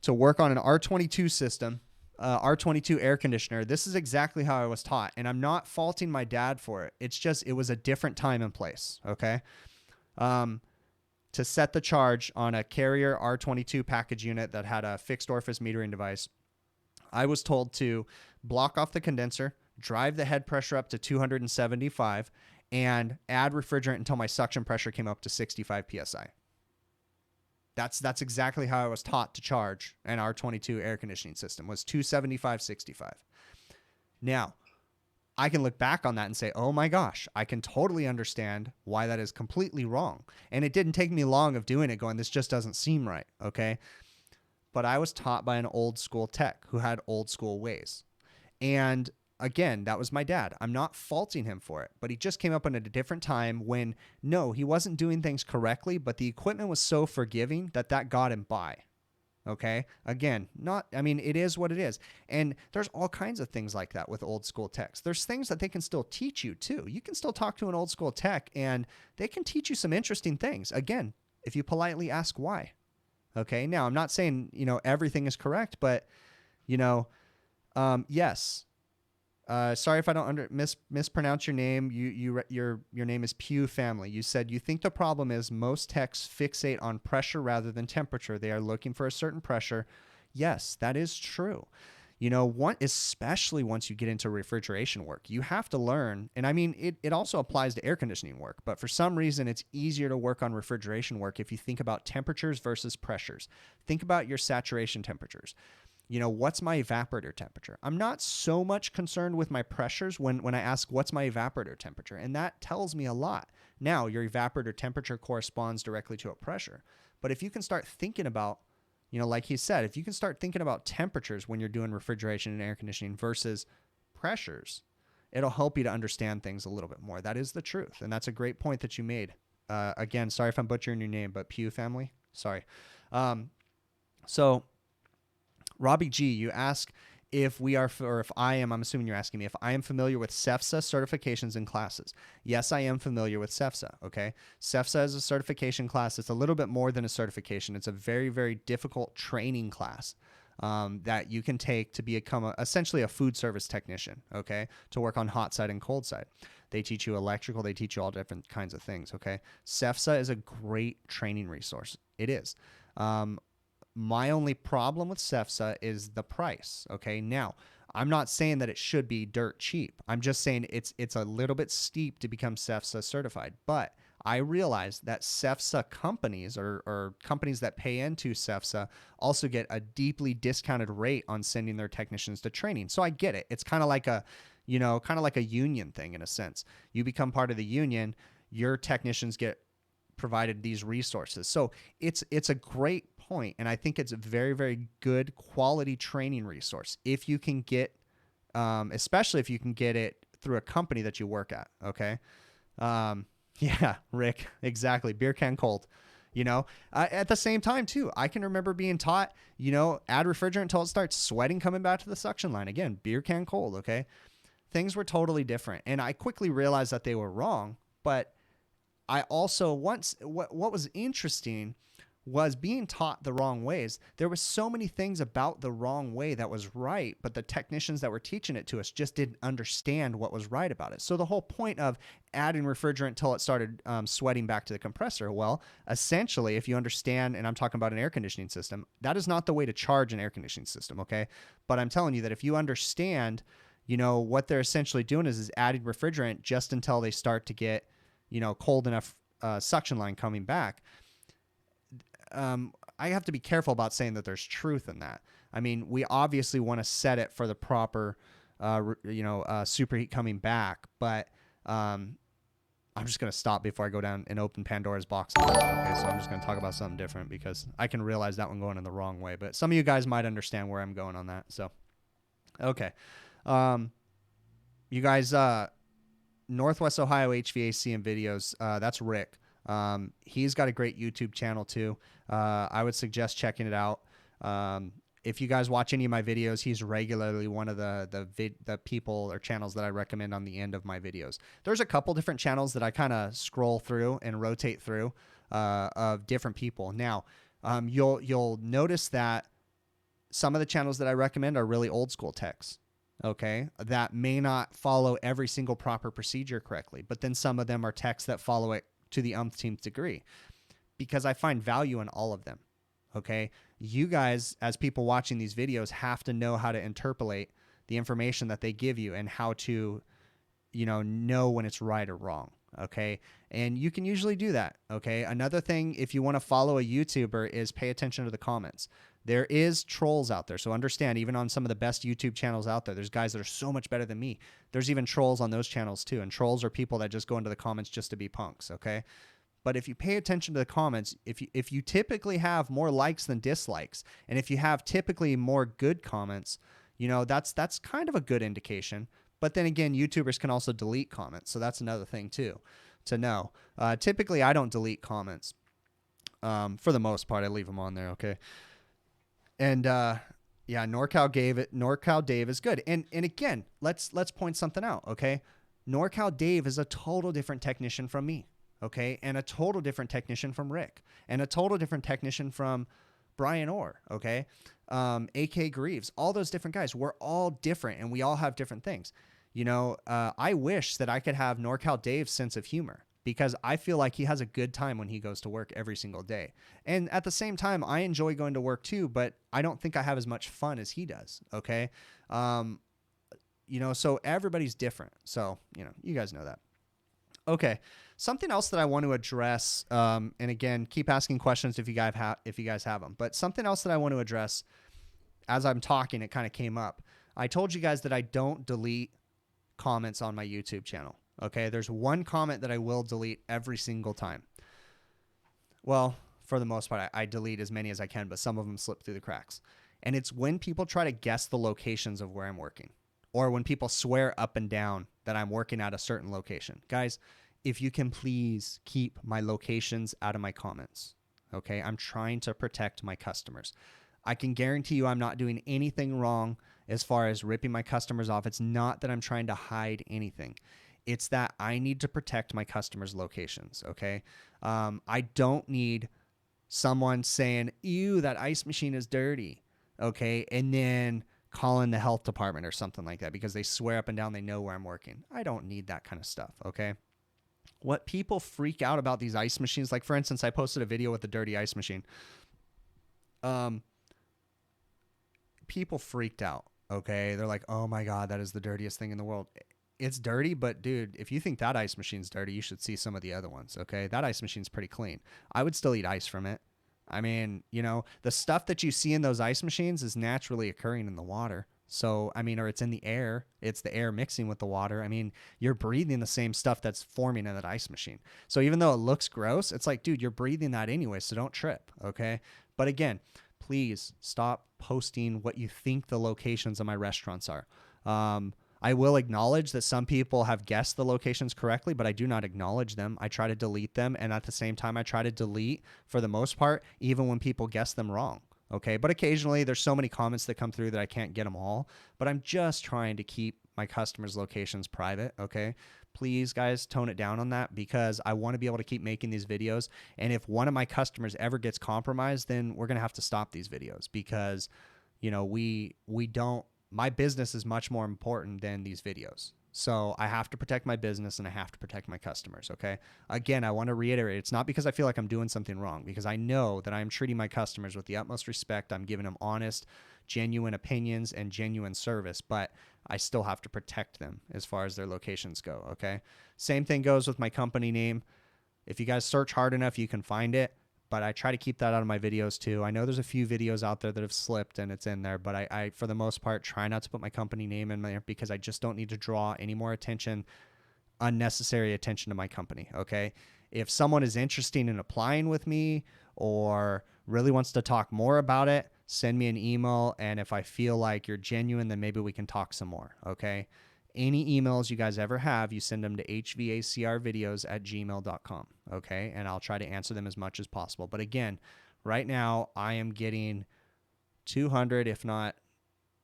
to work on an R22 system, R22 air conditioner. This is exactly how I was taught. And I'm not faulting my dad for it. It's just, it was a different time and place. Okay. To set the charge on a Carrier R22 package unit that had a fixed orifice metering device, I was told to block off the condenser, drive the head pressure up to 275, and add refrigerant until my suction pressure came up to 65 PSI. That's exactly how I was taught to charge an R22 air conditioning system, was 275, 65. Now, I can look back on that and say, oh my gosh, I can totally understand why that is completely wrong. And it didn't take me long of doing it going, this just doesn't seem right. Okay. But I was taught by an old school tech who had old school ways. And again, that was my dad. I'm not faulting him for it, but he just came up in at a different time when, no, he wasn't doing things correctly, but the equipment was so forgiving that got him by. Okay. Again, it is what it is. And there's all kinds of things like that with old school techs. There's things that they can still teach you too. You can still talk to an old school tech and they can teach you some interesting things. Again, if you politely ask why. Okay. Now, I'm not saying, everything is correct, but, yes. Sorry if I don't mispronounce your name. Your name is Pew Family. You said you think the problem is most techs fixate on pressure rather than temperature. They are looking for a certain pressure. Yes, that is true. Especially once you get into refrigeration work, you have to learn. And it also applies to air conditioning work, but for some reason it's easier to work on refrigeration work if you think about temperatures versus pressures. Think about your saturation temperatures. What's my evaporator temperature? I'm not so much concerned with my pressures when I ask what's my evaporator temperature, and that tells me a lot. Now, your evaporator temperature corresponds directly to a pressure, but if you can start thinking about, like he said, if you can start thinking about temperatures when you're doing refrigeration and air conditioning versus pressures, it'll help you to understand things a little bit more. That is the truth, and that's a great point that you made. Again, sorry if I'm butchering your name, but Pew Family, sorry. So Robbie G, you ask if we are, or if I am, I'm assuming you're asking me if I am familiar with CEFSA certifications and classes. Yes, I am familiar with CEFSA, okay? CEFSA is a certification class. It's a little bit more than a certification. It's a very, very difficult training class that you can take to become essentially a food service technician, okay? To work on hot side and cold side. They teach you electrical. They teach you all different kinds of things, okay? CEFSA is a great training resource. It is. My only problem with CEFSA is the price. Okay. Now, I'm not saying that it should be dirt cheap. I'm just saying it's a little bit steep to become CEFSA certified. But I realize that CEFSA companies or companies that pay into CEFSA also get a deeply discounted rate on sending their technicians to training. So I get it. It's kind of like a union thing in a sense. You become part of the union, your technicians get provided these resources. So it's a great point, and I think it's a very, very good quality training resource if you can get, especially if you can get it through a company that you work at. Okay. Yeah, Rick, exactly. Beer can cold. At the same time too, I can remember being taught, add refrigerant until it starts sweating coming back to the suction line. Again, beer can cold. Okay. Things were totally different, and I quickly realized that they were wrong. But I also what was interesting was being taught the wrong ways. There was so many things about the wrong way that was right, but the technicians that were teaching it to us just didn't understand what was right about it. So the whole point of adding refrigerant till it started sweating back to the compressor, well, essentially, if you understand, and I'm talking about an air conditioning system, that is not the way to charge an air conditioning system, okay? But I'm telling you that if you understand, what they're essentially doing is adding refrigerant just until they start to get, cold enough suction line coming back. I have to be careful about saying that there's truth in that. We obviously want to set it for the proper, superheat coming back, but I'm just going to stop before I go down and open Pandora's box. Okay, so I'm just going to talk about something different because I can realize that one going in the wrong way, but some of you guys might understand where I'm going on that. So, okay. You guys, Northwest Ohio HVAC and videos, that's Rick. He's got a great YouTube channel too. I would suggest checking it out. If you guys watch any of my videos, he's regularly one of the people or channels that I recommend on the end of my videos. There's a couple different channels that I kind of scroll through and rotate through of different people. Now, you'll notice that some of the channels that I recommend are really old school techs. Okay, that may not follow every single proper procedure correctly, but then some of them are techs that follow it to the umpteenth degree because I find value in all of them. Okay, you guys, as people watching these videos, have to know how to interpolate the information that they give you and how to, know when it's right or wrong. Okay, and you can usually do that. Okay, another thing, if you want to follow a YouTuber, is pay attention to the comments. There is trolls out there. So understand, even on some of the best YouTube channels out there, there's guys that are so much better than me. There's even trolls on those channels too. And trolls are people that just go into the comments just to be punks, okay? But if you pay attention to the comments, if you typically have more likes than dislikes, and if you have typically more good comments, you know, that's kind of a good indication. But then again, YouTubers can also delete comments. So that's another thing too to know. Typically, I don't delete comments. For the most part, I leave them on there, okay? And yeah, NorCal Dave is good. And again, let's point something out, okay? NorCal Dave is a total different technician from me, okay? And a total different technician from Rick, and a total different technician from Brian Orr, okay? AK Greaves, all those different guys. We're all different, and we all have different things. You know, I wish that I could have NorCal Dave's sense of humor, because I feel like he has a good time when he goes to work every single day. And at the same time, I enjoy going to work too, but I don't think I have as much fun as he does, okay? You know, so everybody's different. So, you know, you guys know that. Okay, something else that I want to address, and again, keep asking questions if you guys have them, but something else that I want to address as I'm talking, it kind of came up. I told you guys that I don't delete comments on my YouTube channel. Okay, there's one comment that I will delete every single time. Well, for the most part, I delete as many as I can, but some of them slip through the cracks. And it's when people try to guess the locations of where I'm working, or when people swear up and down that I'm working at a certain location. Guys, if you can please keep my locations out of my comments, okay? I'm trying to protect my customers. I can guarantee you I'm not doing anything wrong as far as ripping my customers off. It's not that I'm trying to hide anything. It's that I need to protect my customers' locations, okay? I don't need someone saying, ew, that ice machine is dirty, okay? And then calling the health department or something like that because they swear up and down they know where I'm working. I don't need that kind of stuff, okay? What people freak out about these ice machines, like for instance, I posted a video with the dirty ice machine. People freaked out, okay? They're like, oh my God, that is the dirtiest thing in the world. It's dirty, but dude, if you think that ice machine's dirty, you should see some of the other ones, okay? That ice machine's pretty clean. I would still eat ice from it. I mean, you know, the stuff that you see in those ice machines is naturally occurring in the water. So, I mean, or it's in the air. It's the air mixing with the water. I mean, you're breathing the same stuff that's forming in that ice machine. So even though it looks gross, it's like, dude, you're breathing that anyway, so don't trip, okay? But again, please stop posting what you think the locations of my restaurants are. I will acknowledge that some people have guessed the locations correctly, but I do not acknowledge them. I try to delete them, and at the same time, I try to delete, for the most part, even when people guess them wrong, okay? But occasionally, there's so many comments that come through that I can't get them all, but I'm just trying to keep my customers' locations private, okay? Please, guys, tone it down on that, because I want to be able to keep making these videos, and if one of my customers ever gets compromised, then we're going to have to stop these videos, because, you know, we don't, my business is much more important than these videos. So I have to protect my business and I have to protect my customers, okay? Again, I want to reiterate, it's not because I feel like I'm doing something wrong, because I know that I'm treating my customers with the utmost respect. I'm giving them honest, genuine opinions and genuine service, but I still have to protect them as far as their locations go, okay? Same thing goes with my company name. If you guys search hard enough, you can find it. But I try to keep that out of my videos too. I know there's a few videos out there that have slipped and it's in there, but I for the most part, try not to put my company name in there, because I just don't need to draw any more attention, unnecessary attention to my company, okay? If someone is interested in applying with me or really wants to talk more about it, send me an email. And if I feel like you're genuine, then maybe we can talk some more, okay? Any emails you guys ever have, you send them to hvacrvideos@gmail.com, okay? And I'll try to answer them as much as possible. But again, right now I am getting 200, if not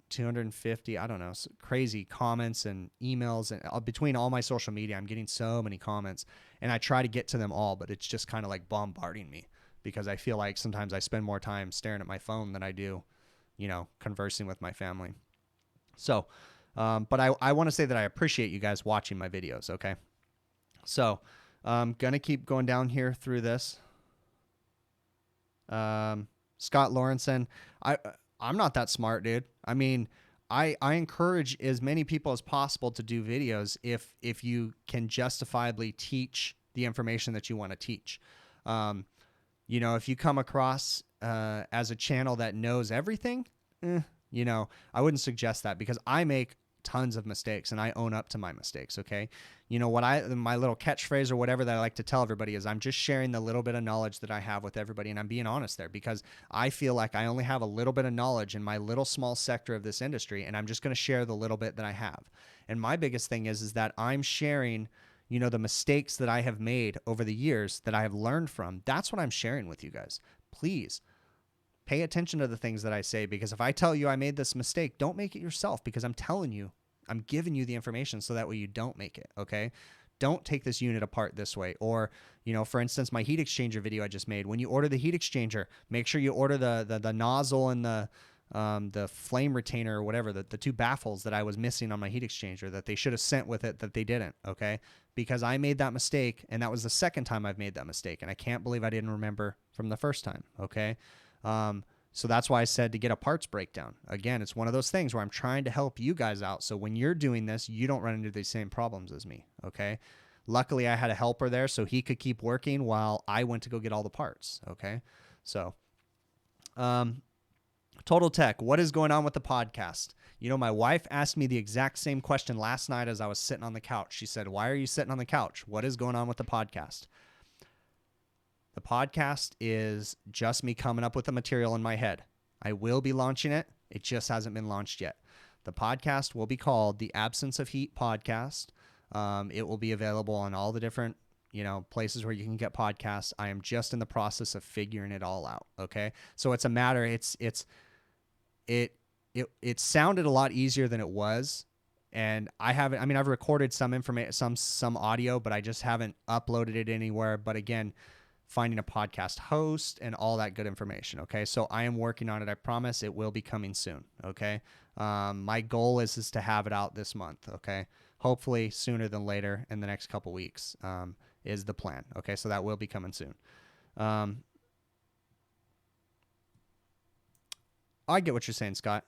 250, I don't know, crazy comments and emails. And between all my social media, I'm getting so many comments. And I try to get to them all, but it's just kind of like bombarding me, because I feel like sometimes I spend more time staring at my phone than I do, you know, conversing with my family. So, but I want to say that I appreciate you guys watching my videos, okay? So I'm going to keep going down here through this. Scott Lawrenson, I'm not that smart, dude. I mean, I encourage as many people as possible to do videos if you can justifiably teach the information that you want to teach. You know, if you come across as a channel that knows everything, you know, I wouldn't suggest that, because I make tons of mistakes and I own up to my mistakes. Okay. You know what, my little catchphrase or whatever that I like to tell everybody is, I'm just sharing the little bit of knowledge that I have with everybody. And I'm being honest there, because I feel like I only have a little bit of knowledge in my little small sector of this industry. And I'm just going to share the little bit that I have. And my biggest thing is that I'm sharing, you know, the mistakes that I have made over the years that I have learned from. That's what I'm sharing with you guys. Please pay attention to the things that I say, because if I tell you I made this mistake, don't make it yourself, because I'm telling you, I'm giving you the information so that way you don't make it. Okay. Don't take this unit apart this way. Or, you know, for instance, my heat exchanger video I just made, when you order the heat exchanger, make sure you order the nozzle and the flame retainer or whatever, the two baffles that I was missing on my heat exchanger that they should have sent with it that they didn't. Okay. Because I made that mistake, and that was the second time I've made that mistake. And I can't believe I didn't remember from the first time. Okay. So that's why I said to get a parts breakdown. Again, it's one of those things where I'm trying to help you guys out. So when you're doing this, you don't run into these same problems as me. Okay. Luckily I had a helper there so he could keep working while I went to go get all the parts. Okay. So, Total Tech, what is going on with the podcast? You know, my wife asked me the exact same question last night as I was sitting on the couch. She said, why are you sitting on the couch? What is going on with the podcast? The podcast is just me coming up with the material in my head. I will be launching it. It just hasn't been launched yet. The podcast will be called the Absence of Heat Podcast. It will be available on all the different, you know, places where you can get podcasts. I am just in the process of figuring it all out. Okay. So it's a matter. It sounded a lot easier than it was. And I've recorded some information, some audio, but I just haven't uploaded it anywhere. But again, finding a podcast host and all that good information. Okay. So I am working on it. I promise it will be coming soon. Okay. My goal is to have it out this month. Okay. Hopefully sooner than later, in the next couple weeks, is the plan. Okay. So that will be coming soon. I get what you're saying, Scott.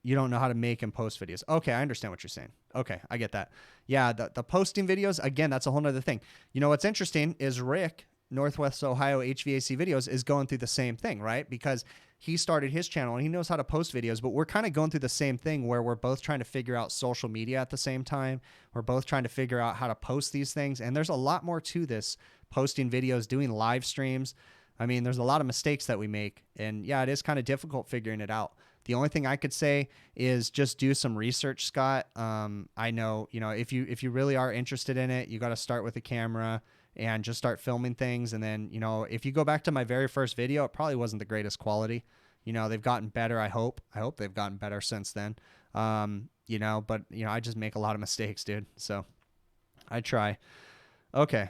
You don't know how to make and post videos. Okay, I understand what you're saying. Okay, I get that. Yeah, the posting videos, again, that's a whole nother thing. You know what's interesting is Rick, Northwest Ohio HVAC Videos, is going through the same thing, right? Because he started his channel and he knows how to post videos, but we're kind of going through the same thing where we're both trying to figure out social media at the same time. We're both trying to figure out how to post these things. And there's a lot more to this, posting videos, doing live streams. I mean, there's a lot of mistakes that we make. And yeah, it is kind of difficult figuring it out. The only thing I could say is just do some research, Scott. I know, you know, if you really are interested in it, you got to start with a camera and just start filming things. And then, you know, if you go back to my very first video, it probably wasn't the greatest quality. You know, they've gotten better. I hope they've gotten better since then. You know, but you know, I just make a lot of mistakes, dude. So I try. Okay.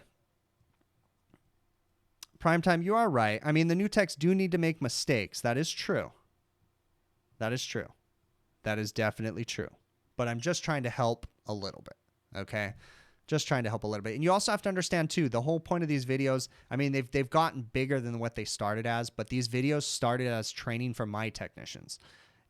Primetime, you are right. I mean, the new techs do need to make mistakes. That is true. That is true. That is definitely true. But I'm just trying to help a little bit. Okay. Just trying to help a little bit. And you also have to understand too, the whole point of these videos, I mean, they've gotten bigger than what they started as, but these videos started as training for my technicians.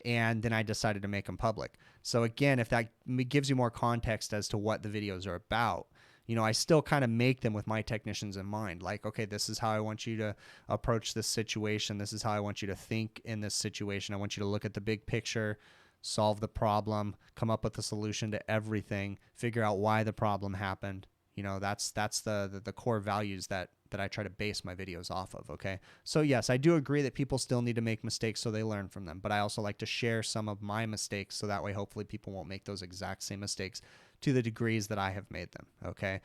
And then I decided to make them public. So again, if that gives you more context as to what the videos are about, you know, I still kind of make them with my technicians in mind. Like, okay, this is how I want you to approach this situation. This is how I want you to think in this situation. I want you to look at the big picture, solve the problem, come up with a solution to everything, figure out why the problem happened. You know, that's the core values that I try to base my videos off of. Okay. So yes, I do agree that people still need to make mistakes so they learn from them, but I also like to share some of my mistakes so that way, hopefully people won't make those exact same mistakes to the degrees that I have made them. Okay.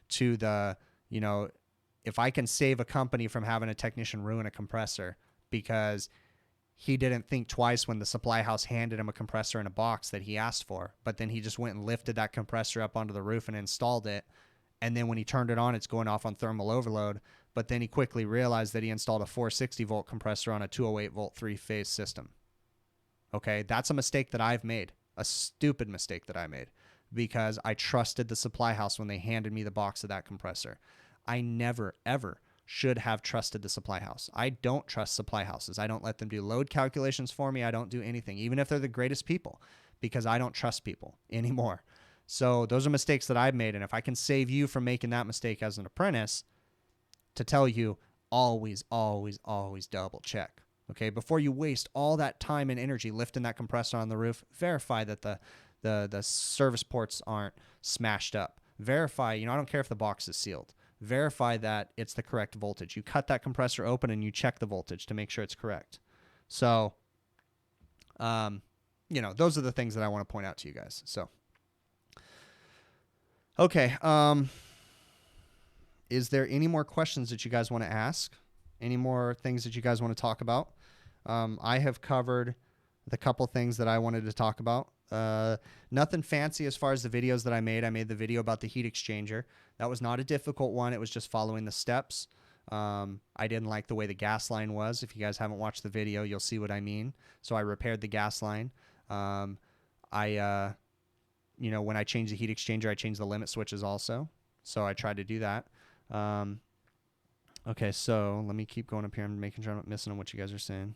To the, you know, if I can save a company from having a technician ruin a compressor because he didn't think twice when the supply house handed him a compressor in a box that he asked for, but then he just went and lifted that compressor up onto the roof and installed it. And then when he turned it on, it's going off on thermal overload. But then he quickly realized that he installed a 460 volt compressor on a 208 volt three-phase system. Okay, that's a mistake that I've made, a stupid mistake that I made, because I trusted the supply house when they handed me the box of that compressor. I never, ever should have trusted the supply house. I don't trust supply houses. I don't let them do load calculations for me. I don't do anything, even if they're the greatest people, because I don't trust people anymore. So those are mistakes that I've made. And if I can save you from making that mistake as an apprentice, to tell you, always, always, always double check. Okay, before you waste all that time and energy lifting that compressor on the roof, verify that the service ports aren't smashed up. Verify, I don't care if the box is sealed. Verify that it's the correct voltage. You cut that compressor open and you check the voltage to make sure it's correct. So, those are the things that I want to point out to you guys. So, okay. Is there any more questions that you guys want to ask? Any more things that you guys want to talk about? I have covered the couple things that I wanted to talk about. Nothing fancy as far as the videos that I made. I made the video about the heat exchanger. That was not a difficult one. It was just following the steps. I didn't like the way the gas line was. If you guys haven't watched the video, you'll see what I mean. So I repaired the gas line. When I changed the heat exchanger, I changed the limit switches also. So I tried to do that. Okay, so let me keep going up here. I'm making sure I'm not missing on what you guys are saying.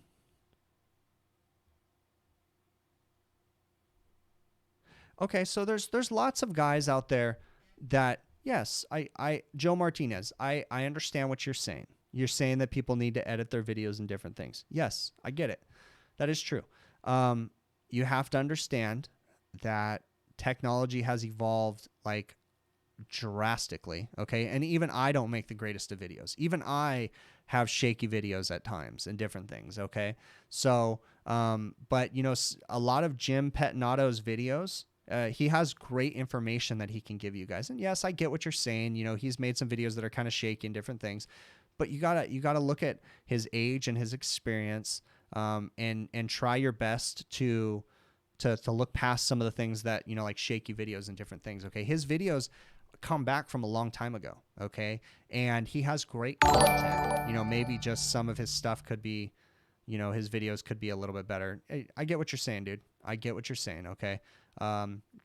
Okay, so there's lots of guys out there that, yes, Joe Martinez, I understand what you're saying. You're saying that people need to edit their videos and different things. Yes, I get it. That is true. You have to understand that technology has evolved like drastically, okay? And even I don't make the greatest of videos. Even I have shaky videos at times and different things, okay? So, but, a lot of Jim Pettinato's videos, he has great information that he can give you guys. And yes, I get what you're saying. He's made some videos that are kind of shaky and different things, but you gotta look at his age and his experience, and try your best to look past some of the things that, like shaky videos and different things. Okay. His videos come back from a long time ago. Okay. And he has great content. Maybe just some of his stuff could be, his videos could be a little bit better. I get what you're saying, dude. I get what you're saying. Okay.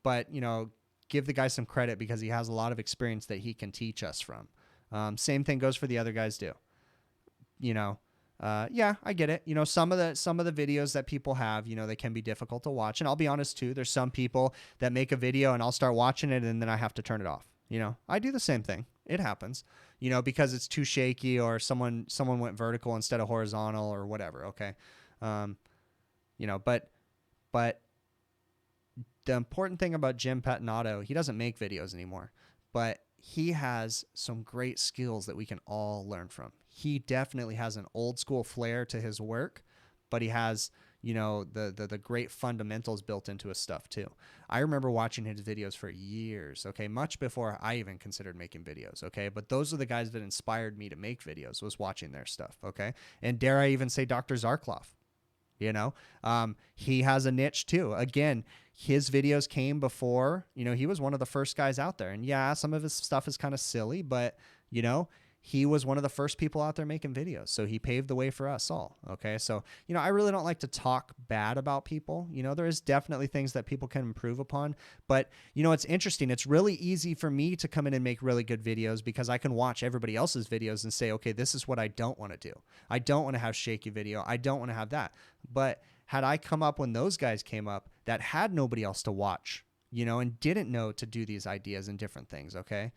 But give the guy some credit because he has a lot of experience that he can teach us from. Same thing goes for the other guys too. Yeah, I get it. Some of the videos that people have, they can be difficult to watch. And I'll be honest too, there's some people that make a video and I'll start watching it and then I have to turn it off. I do the same thing. It happens, because it's too shaky or someone went vertical instead of horizontal or whatever. Okay. But the important thing about Jim Pettinato, he doesn't make videos anymore, but he has some great skills that we can all learn from. He definitely has an old school flair to his work, but he has, the great fundamentals built into his stuff too. I remember watching his videos for years, okay, much before I even considered making videos, okay? But those are the guys that inspired me to make videos, was watching their stuff, okay? And dare I even say Dr. Zarkloff, he has a niche too. Again, his videos came before, he was one of the first guys out there. And yeah, some of his stuff is kind of silly, but, he was one of the first people out there making videos. So he paved the way for us all. Okay. So, I really don't like to talk bad about people. There is definitely things that people can improve upon, but it's interesting. It's really easy for me to come in and make really good videos because I can watch everybody else's videos and say, okay, this is what I don't want to do. I don't want to have shaky video. I don't want to have that. But had I come up when those guys came up that had nobody else to watch, and didn't know to do these ideas and different things. Okay.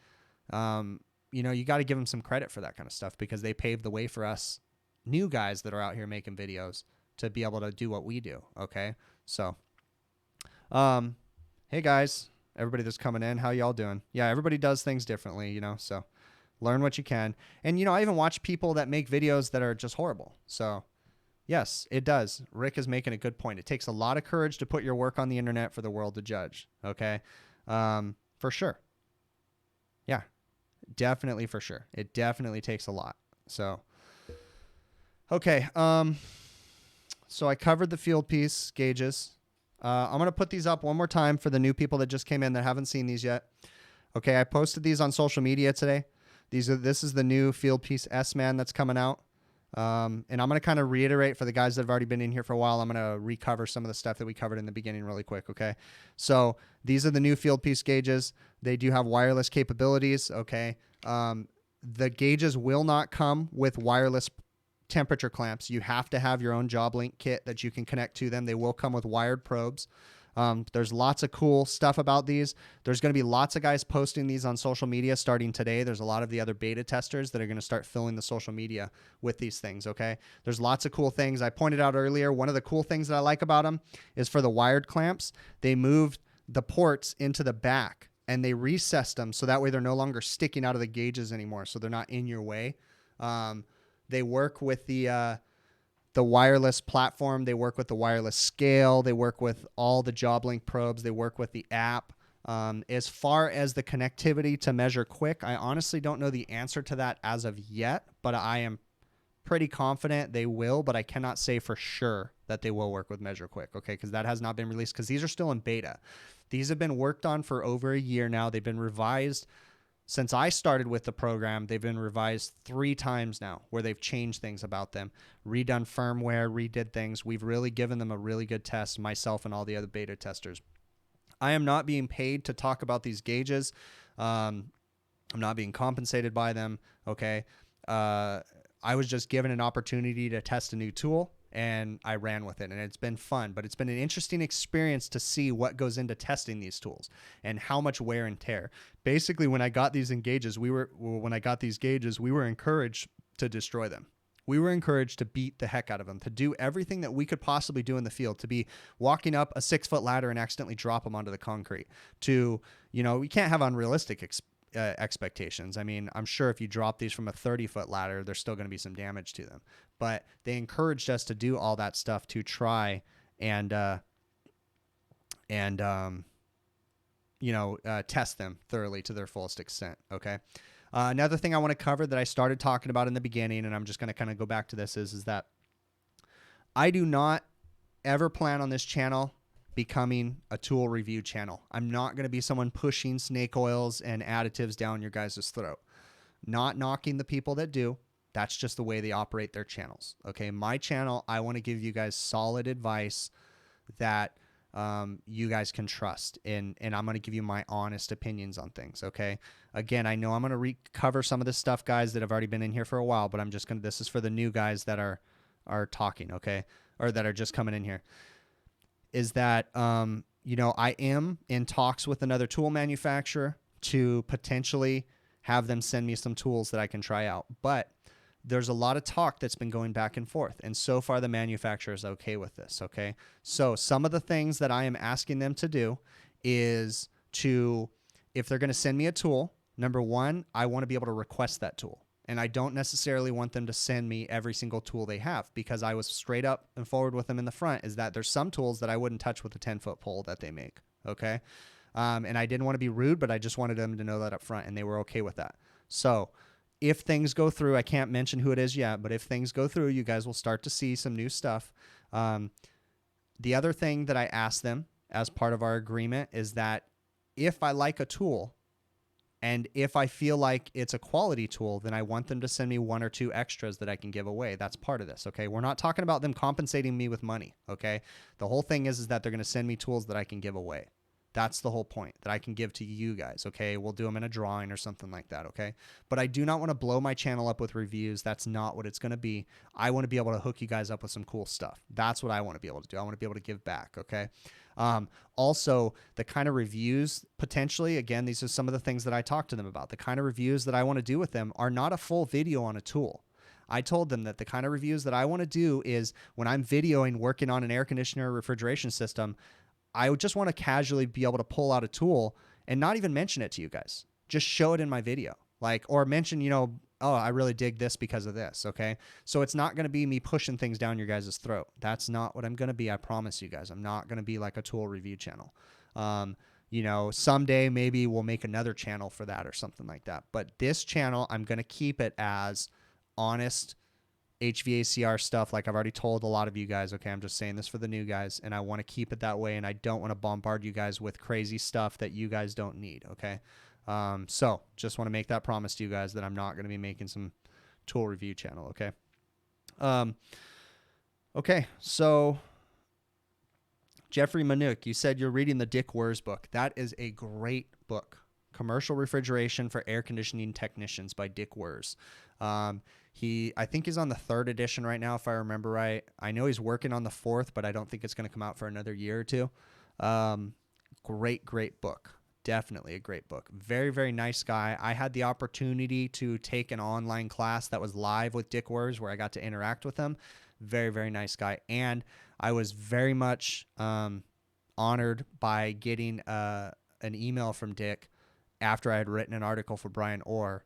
You got to give them some credit for that kind of stuff because they paved the way for us new guys that are out here making videos to be able to do what we do. Okay. So, hey guys, everybody that's coming in, how y'all doing? Yeah. Everybody does things differently, so learn what you can. And, I even watch people that make videos that are just horrible. So yes, it does. Rick is making a good point. It takes a lot of courage to put your work on the internet for the world to judge. Okay. For sure. Yeah. Definitely, for sure. It definitely takes a lot. So, okay. So I covered the field piece gauges. I'm going to put these up one more time for the new people that just came in that haven't seen these yet. Okay. I posted these on social media today. This is the new field piece S-Man that's coming out. And I'm going to kind of reiterate for the guys that have already been in here for a while. I'm going to recover some of the stuff that we covered in the beginning really quick. Okay. So these are the new field piece gauges. They do have wireless capabilities. Okay. The gauges will not come with wireless temperature clamps. You have to have your own job link kit that you can connect to them. They will come with wired probes. There's lots of cool stuff about these. There's going to be lots of guys posting these on social media starting today. There's a lot of the other beta testers that are going to start filling the social media with these things, okay? There's lots of cool things. I pointed out earlier, one of the cool things that I like about them is for the wired clamps, they moved the ports into the back and they recessed them so that way they're no longer sticking out of the gauges anymore, so they're not in your way. They work with the wireless platform. They work with the wireless scale. They work with all the JobLink probes. They work with the app. As far as the connectivity to Measure Quick, I honestly don't know the answer to that as of yet, but I am pretty confident they will, but I cannot say for sure that they will work with Measure Quick, okay, because that has not been released because these are still in beta. These have been worked on for over a year now. They've been revised. Since I started with the program, they've been revised 3 times now where they've changed things about them, redone firmware, redid things. We've really given them a really good test, myself and all the other beta testers. I am not being paid to talk about these gauges. I'm not being compensated by them, okay? I was just given an opportunity to test a new tool, and I ran with it, and it's been fun, but it's been an interesting experience to see what goes into testing these tools and how much wear and tear. Basically, when I got these gauges, we were encouraged to destroy them. We were encouraged to beat the heck out of them, to do everything that we could possibly do in the field, to be walking up a 6-foot ladder and accidentally drop them onto the concrete, to, we can't have unrealistic expectations. I mean, I'm sure if you drop these from a 30-foot ladder, there's still going to be some damage to them. But they encouraged us to do all that stuff to try and test them thoroughly to their fullest extent. Okay. Another thing I want to cover that I started talking about in the beginning, and I'm just going to kind of go back to this, is that I do not ever plan on this channel becoming a tool review channel. I'm not going to be someone pushing snake oils and additives down your guys' throat. Not knocking the people that do. That's just the way they operate their channels. Okay, my channel, I want to give you guys solid advice that you guys can trust, and I'm going to give you my honest opinions on things. Okay, again, I know I'm going to recover some of this stuff, guys, that have already been in here for a while, but I'm just going to, this is for the new guys that are talking, okay, or that are just coming in here. Is that, I am in talks with another tool manufacturer to potentially have them send me some tools that I can try out. But there's a lot of talk that's been going back and forth. And so far, the manufacturer is okay with this, okay? So some of the things that I am asking them to do is to, if they're going to send me a tool, number one, I want to be able to request that tool. And I don't necessarily want them to send me every single tool they have, because I was straight up and forward with them in the front, is that there's some tools that I wouldn't touch with a 10-foot pole that they make, okay? And I didn't want to be rude, but I just wanted them to know that up front, and they were okay with that. So if things go through, I can't mention who it is yet, but if things go through, you guys will start to see some new stuff. The other thing that I asked them as part of our agreement is that if I like a tool, and if I feel like it's a quality tool, then I want them to send me 1 or 2 extras that I can give away. That's part of this, okay? We're not talking about them compensating me with money, okay? The whole thing is that they're going to send me tools that I can give away. That's the whole point, that I can give to you guys, okay? We'll do them in a drawing or something like that, okay? But I do not want to blow my channel up with reviews. That's not what it's going to be. I want to be able to hook you guys up with some cool stuff. That's what I want to be able to do. I want to be able to give back, okay? Also, the kind of reviews, potentially, again, these are some of the things that I talked to them about. The kind of reviews that I want to do with them are not a full video on a tool. I told them that the kind of reviews that I want to do is when I'm videoing working on an air conditioner or refrigeration system, I would just want to casually be able to pull out a tool and not even mention it to you guys. Just show it in my video. Or mention, oh, I really dig this because of this, okay? So it's not going to be me pushing things down your guys' throat. That's not what I'm going to be, I promise you guys. I'm not going to be like a tool review channel. Someday maybe we'll make another channel for that or something like that. But this channel, I'm going to keep it as honest HVACR stuff, like I've already told a lot of you guys, okay? I'm just saying this for the new guys, and I want to keep it that way, and I don't want to bombard you guys with crazy stuff that you guys don't need, okay? So just want to make that promise to you guys that I'm not going to be making some tool review channel, okay? Okay, so Jeffrey Manuk, you said you're reading the Dick Wurz book. That is a great book. Commercial Refrigeration for Air Conditioning Technicians by Dick Wurz. I think he's on the 3rd edition right now, if I remember right. I know he's working on the 4th, but I don't think it's going to come out for another year or two. Great book. Definitely a great book. Very, very nice guy. I had the opportunity to take an online class that was live with Dick Wurs where I got to interact with him. Very, very nice guy. And I was very much honored by getting an email from Dick after I had written an article for Brian Orr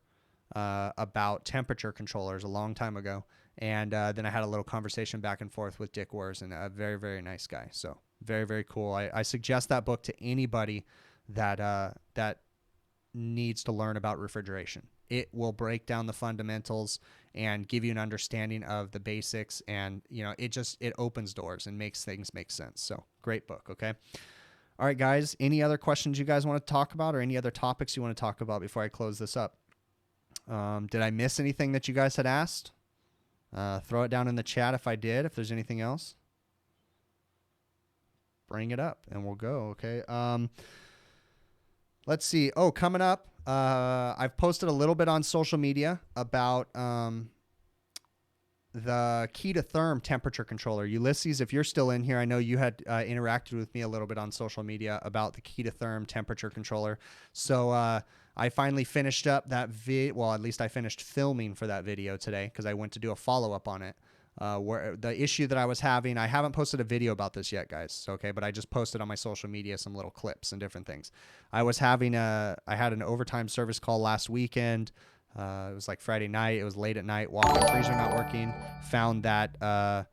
about temperature controllers a long time ago. And then I had a little conversation back and forth with Dick Wurs, and a very, very nice guy. So very, very cool. I suggest that book to anybody that needs to learn about refrigeration. It will break down the fundamentals and give you an understanding of the basics, and it opens doors and makes things make sense. So great book. Okay. All right, guys. Any other questions you guys want to talk about, or any other topics you want to talk about before I close this up? Did I miss anything that you guys had asked? Throw it down in the chat if I did. If there's anything else, bring it up and we'll go. Okay. Let's see. Oh, coming up, I've posted a little bit on social media about the key to therm temperature controller. Ulysses, if you're still in here, I know you had interacted with me a little bit on social media about the key to therm temperature controller. So I finally finished up that well, at least I finished filming for that video today because I went to do a follow-up on it. Where the issue that I was having, I haven't posted a video about this yet, guys. Okay, but I just posted on my social media some little clips and different things. I had an overtime service call last weekend. It was like Friday night. It was late at night. Walk-in freezer not working. Found that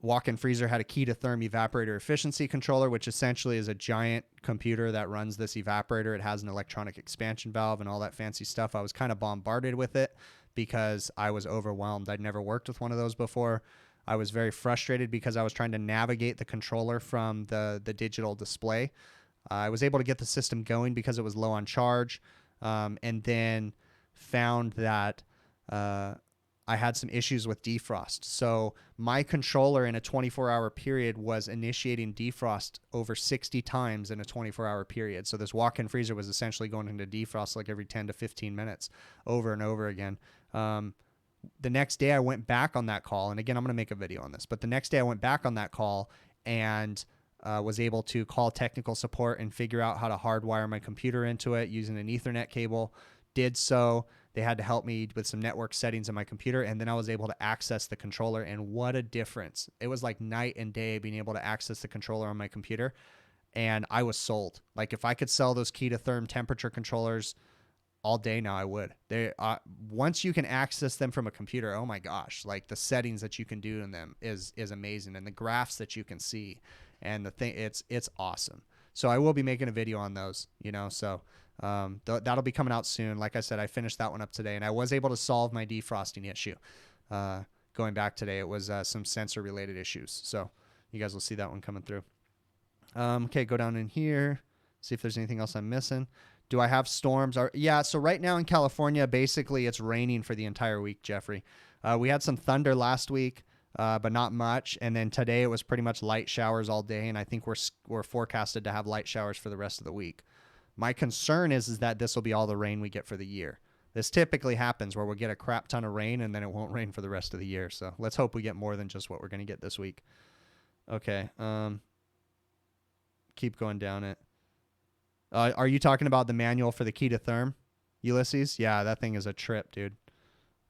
walk-in freezer had a key to therm evaporator efficiency controller, which essentially is a giant computer that runs this evaporator. It has an electronic expansion valve and all that fancy stuff. I was kind of bombarded with it because I was overwhelmed. I'd never worked with one of those before. I was very frustrated because I was trying to navigate the controller from the digital display. I was able to get the system going because it was low on charge, and then found that I had some issues with defrost. So my controller in a 24-hour period was initiating defrost over 60 times in a 24-hour period. So this walk-in freezer was essentially going into defrost like every 10 to 15 minutes over and over again. The next day I went back on that call, and again, I'm going to make a video on this, but the next day I went back on that call and was able to call technical support and figure out how to hardwire my computer into it using an Ethernet cable. Did so. They had to help me with some network settings on my computer, and then I was able to access the controller, and what a difference. It was like night and day being able to access the controller on my computer, and I was sold. Like if I could sell those key to therm temperature controllers all day now, I would. They once you can access them from a computer, oh my gosh, like the settings that you can do in them is amazing, and the graphs that you can see, and the thing, it's awesome. So I will be making a video on those, so that'll be coming out soon. Like I said, I finished that one up today, and I was able to solve my defrosting issue. Going back today, it was some sensor related issues. So you guys will see that one coming through. Okay, go down in here, see if there's anything else I'm missing. Do I have storms? Yeah, so right now in California, basically it's raining for the entire week, Jeffrey. We had some thunder last week, but not much. And then today it was pretty much light showers all day, and I think we're forecasted to have light showers for the rest of the week. My concern is that this will be all the rain we get for the year. This typically happens where we'll get a crap ton of rain and then it won't rain for the rest of the year. So let's hope we get more than just what we're going to get this week. Okay. Keep going down it. Are you talking about the manual for the key to therm, Ulysses? Yeah, that thing is a trip, dude.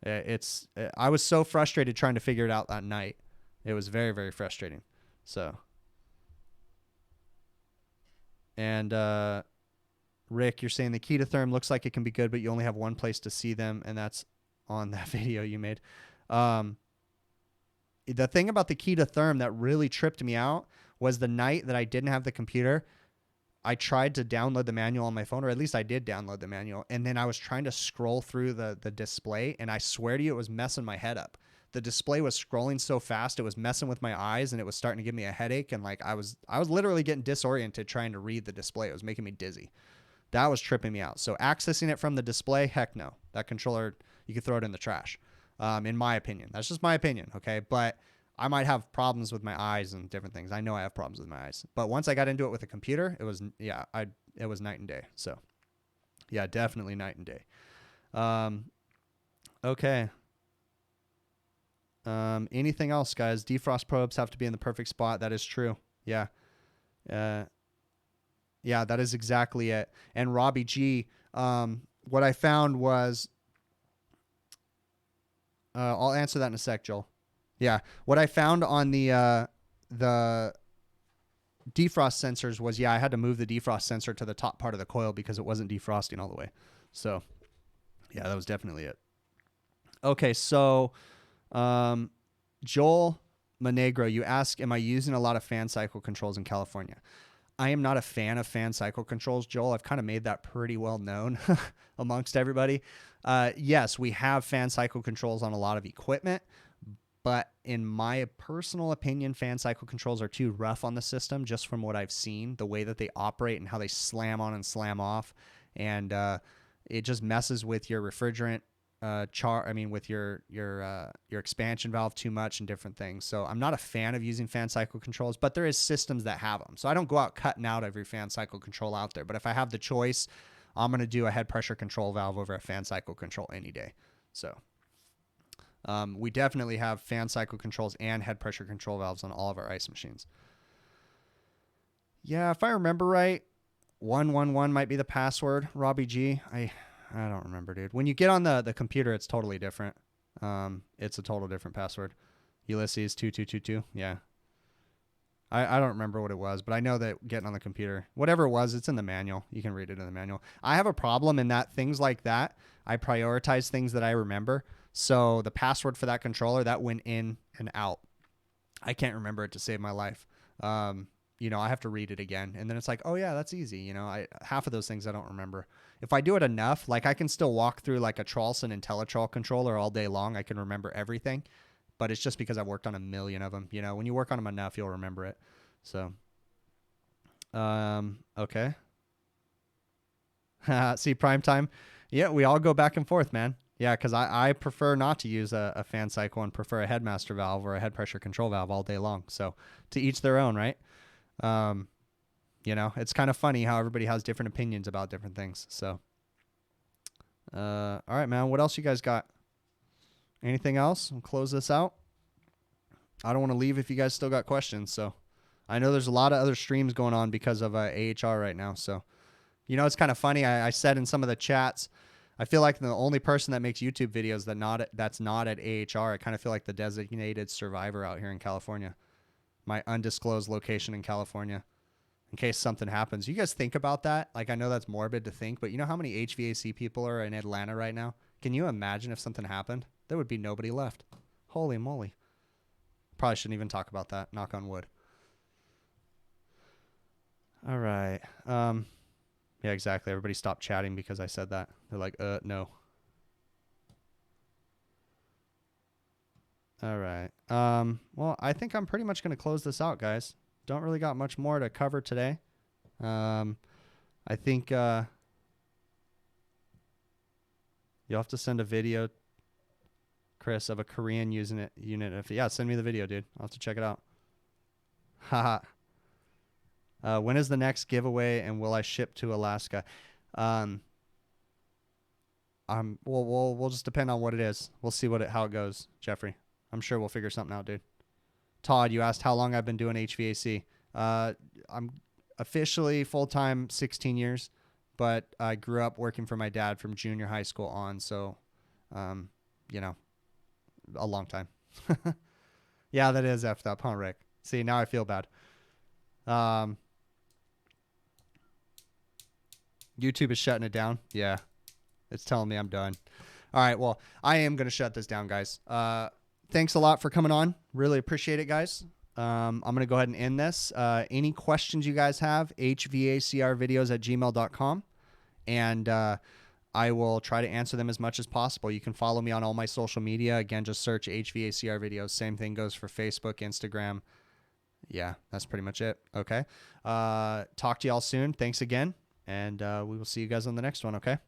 I was so frustrated trying to figure it out that night. It was very, very frustrating. So. And, Rick, you're saying the key to therm looks like it can be good, but you only have one place to see them, and that's on that video you made. The thing about the key to therm that really tripped me out was the night that I didn't have the computer, I tried to download the manual on my phone, or at least I did download the manual, and then I was trying to scroll through the display, and I swear to you, it was messing my head up. The display was scrolling so fast, it was messing with my eyes, and it was starting to give me a headache, and like I was literally getting disoriented trying to read the display. It was making me dizzy. That was tripping me out. So accessing it from the display, heck no. That controller, you could throw it in the trash, in my opinion. That's just my opinion, okay? But I might have problems with my eyes and different things. I know I have problems with my eyes. But once I got into it with a computer, it was night and day. So, yeah, definitely night and day. Okay. Anything else, guys? Defrost probes have to be in the perfect spot. That is true. Yeah. Yeah, that is exactly it. And Robbie G, what I found was, I'll answer that in a sec, Joel. Yeah, what I found on the defrost sensors was, yeah, I had to move the defrost sensor to the top part of the coil because it wasn't defrosting all the way. So, yeah, that was definitely it. Okay, so Joel Monegro, you ask, am I using a lot of fan cycle controls in California? I am not a fan of fan cycle controls, Joel. I've kind of made that pretty well known amongst everybody. Yes, we have fan cycle controls on a lot of equipment, but in my personal opinion, fan cycle controls are too rough on the system just from what I've seen, the way that they operate and how they slam on and slam off. And it just messes with your refrigerant with your expansion valve too much and different things. So I'm not a fan of using fan cycle controls, but there is systems that have them. So I don't go out cutting out every fan cycle control out there. But if I have the choice, I'm going to do a head pressure control valve over a fan cycle control any day. So we definitely have fan cycle controls and head pressure control valves on all of our ice machines. Yeah, if I remember right, 111 might be the password, Robbie G. I don't remember, dude. When you get on the computer, it's totally different. It's a total different password. Ulysses 2222. Yeah. I don't remember what it was, but I know that getting on the computer, whatever it was, it's in the manual. You can read it in the manual. I have a problem in that things like that, I prioritize things that I remember. So the password for that controller, that went in and out. I can't remember it to save my life. I have to read it again. And then it's like, oh yeah, that's easy. Half of those things I don't remember. If I do it enough, like I can still walk through like a Trolson IntelliTrol controller all day long. I can remember everything, but it's just because I've worked on a million of them. When you work on them enough, you'll remember it. So, okay. See, prime time. Yeah, we all go back and forth, man. Yeah, because I prefer not to use a fan cycle and prefer a headmaster valve or a head pressure control valve all day long. So to each their own, right? It's kind of funny how everybody has different opinions about different things. So, all right, man. What else you guys got? Anything else? We'll close this out. I don't want to leave if you guys still got questions. So I know there's a lot of other streams going on because of AHR right now. So, it's kind of funny. I said in some of the chats, I feel like the only person that makes YouTube videos that's not at AHR. I kind of feel like the designated survivor out here in California. My undisclosed location in California, in case something happens. You guys think about that? Like, I know that's morbid to think, but you know how many HVAC people are in Atlanta right now? Can you imagine if something happened? There would be nobody left. Holy moly. Probably shouldn't even talk about that. Knock on wood. All right. Yeah, exactly. Everybody stopped chatting because I said that. They're like, no. All right. Well, I think I'm pretty much going to close this out, guys. Don't really got much more to cover today. I think you'll have to send a video, Chris, of a Korean using it unit. Yeah, send me the video, dude. I'll have to check it out. Haha. When is the next giveaway, and will I ship to Alaska? We'll just depend on what it is. We'll see how it goes, Jeffrey. I'm sure we'll figure something out, dude. Todd, you asked how long I've been doing HVAC. I'm officially full-time 16 years, but I grew up working for my dad from junior high school on. So, a long time. Yeah, that is effed up, huh, Rick? See, now I feel bad. YouTube is shutting it down. Yeah, it's telling me I'm done. All right, well, I am going to shut this down, guys. Thanks a lot for coming on. Really appreciate it, guys. I'm going to go ahead and end this. Any questions you guys have, hvacrvideos@gmail.com. And I will try to answer them as much as possible. You can follow me on all my social media. Again, just search HVACR videos. Same thing goes for Facebook, Instagram. Yeah, that's pretty much it. Okay. Talk to y'all soon. Thanks again. And we will see you guys on the next one, okay?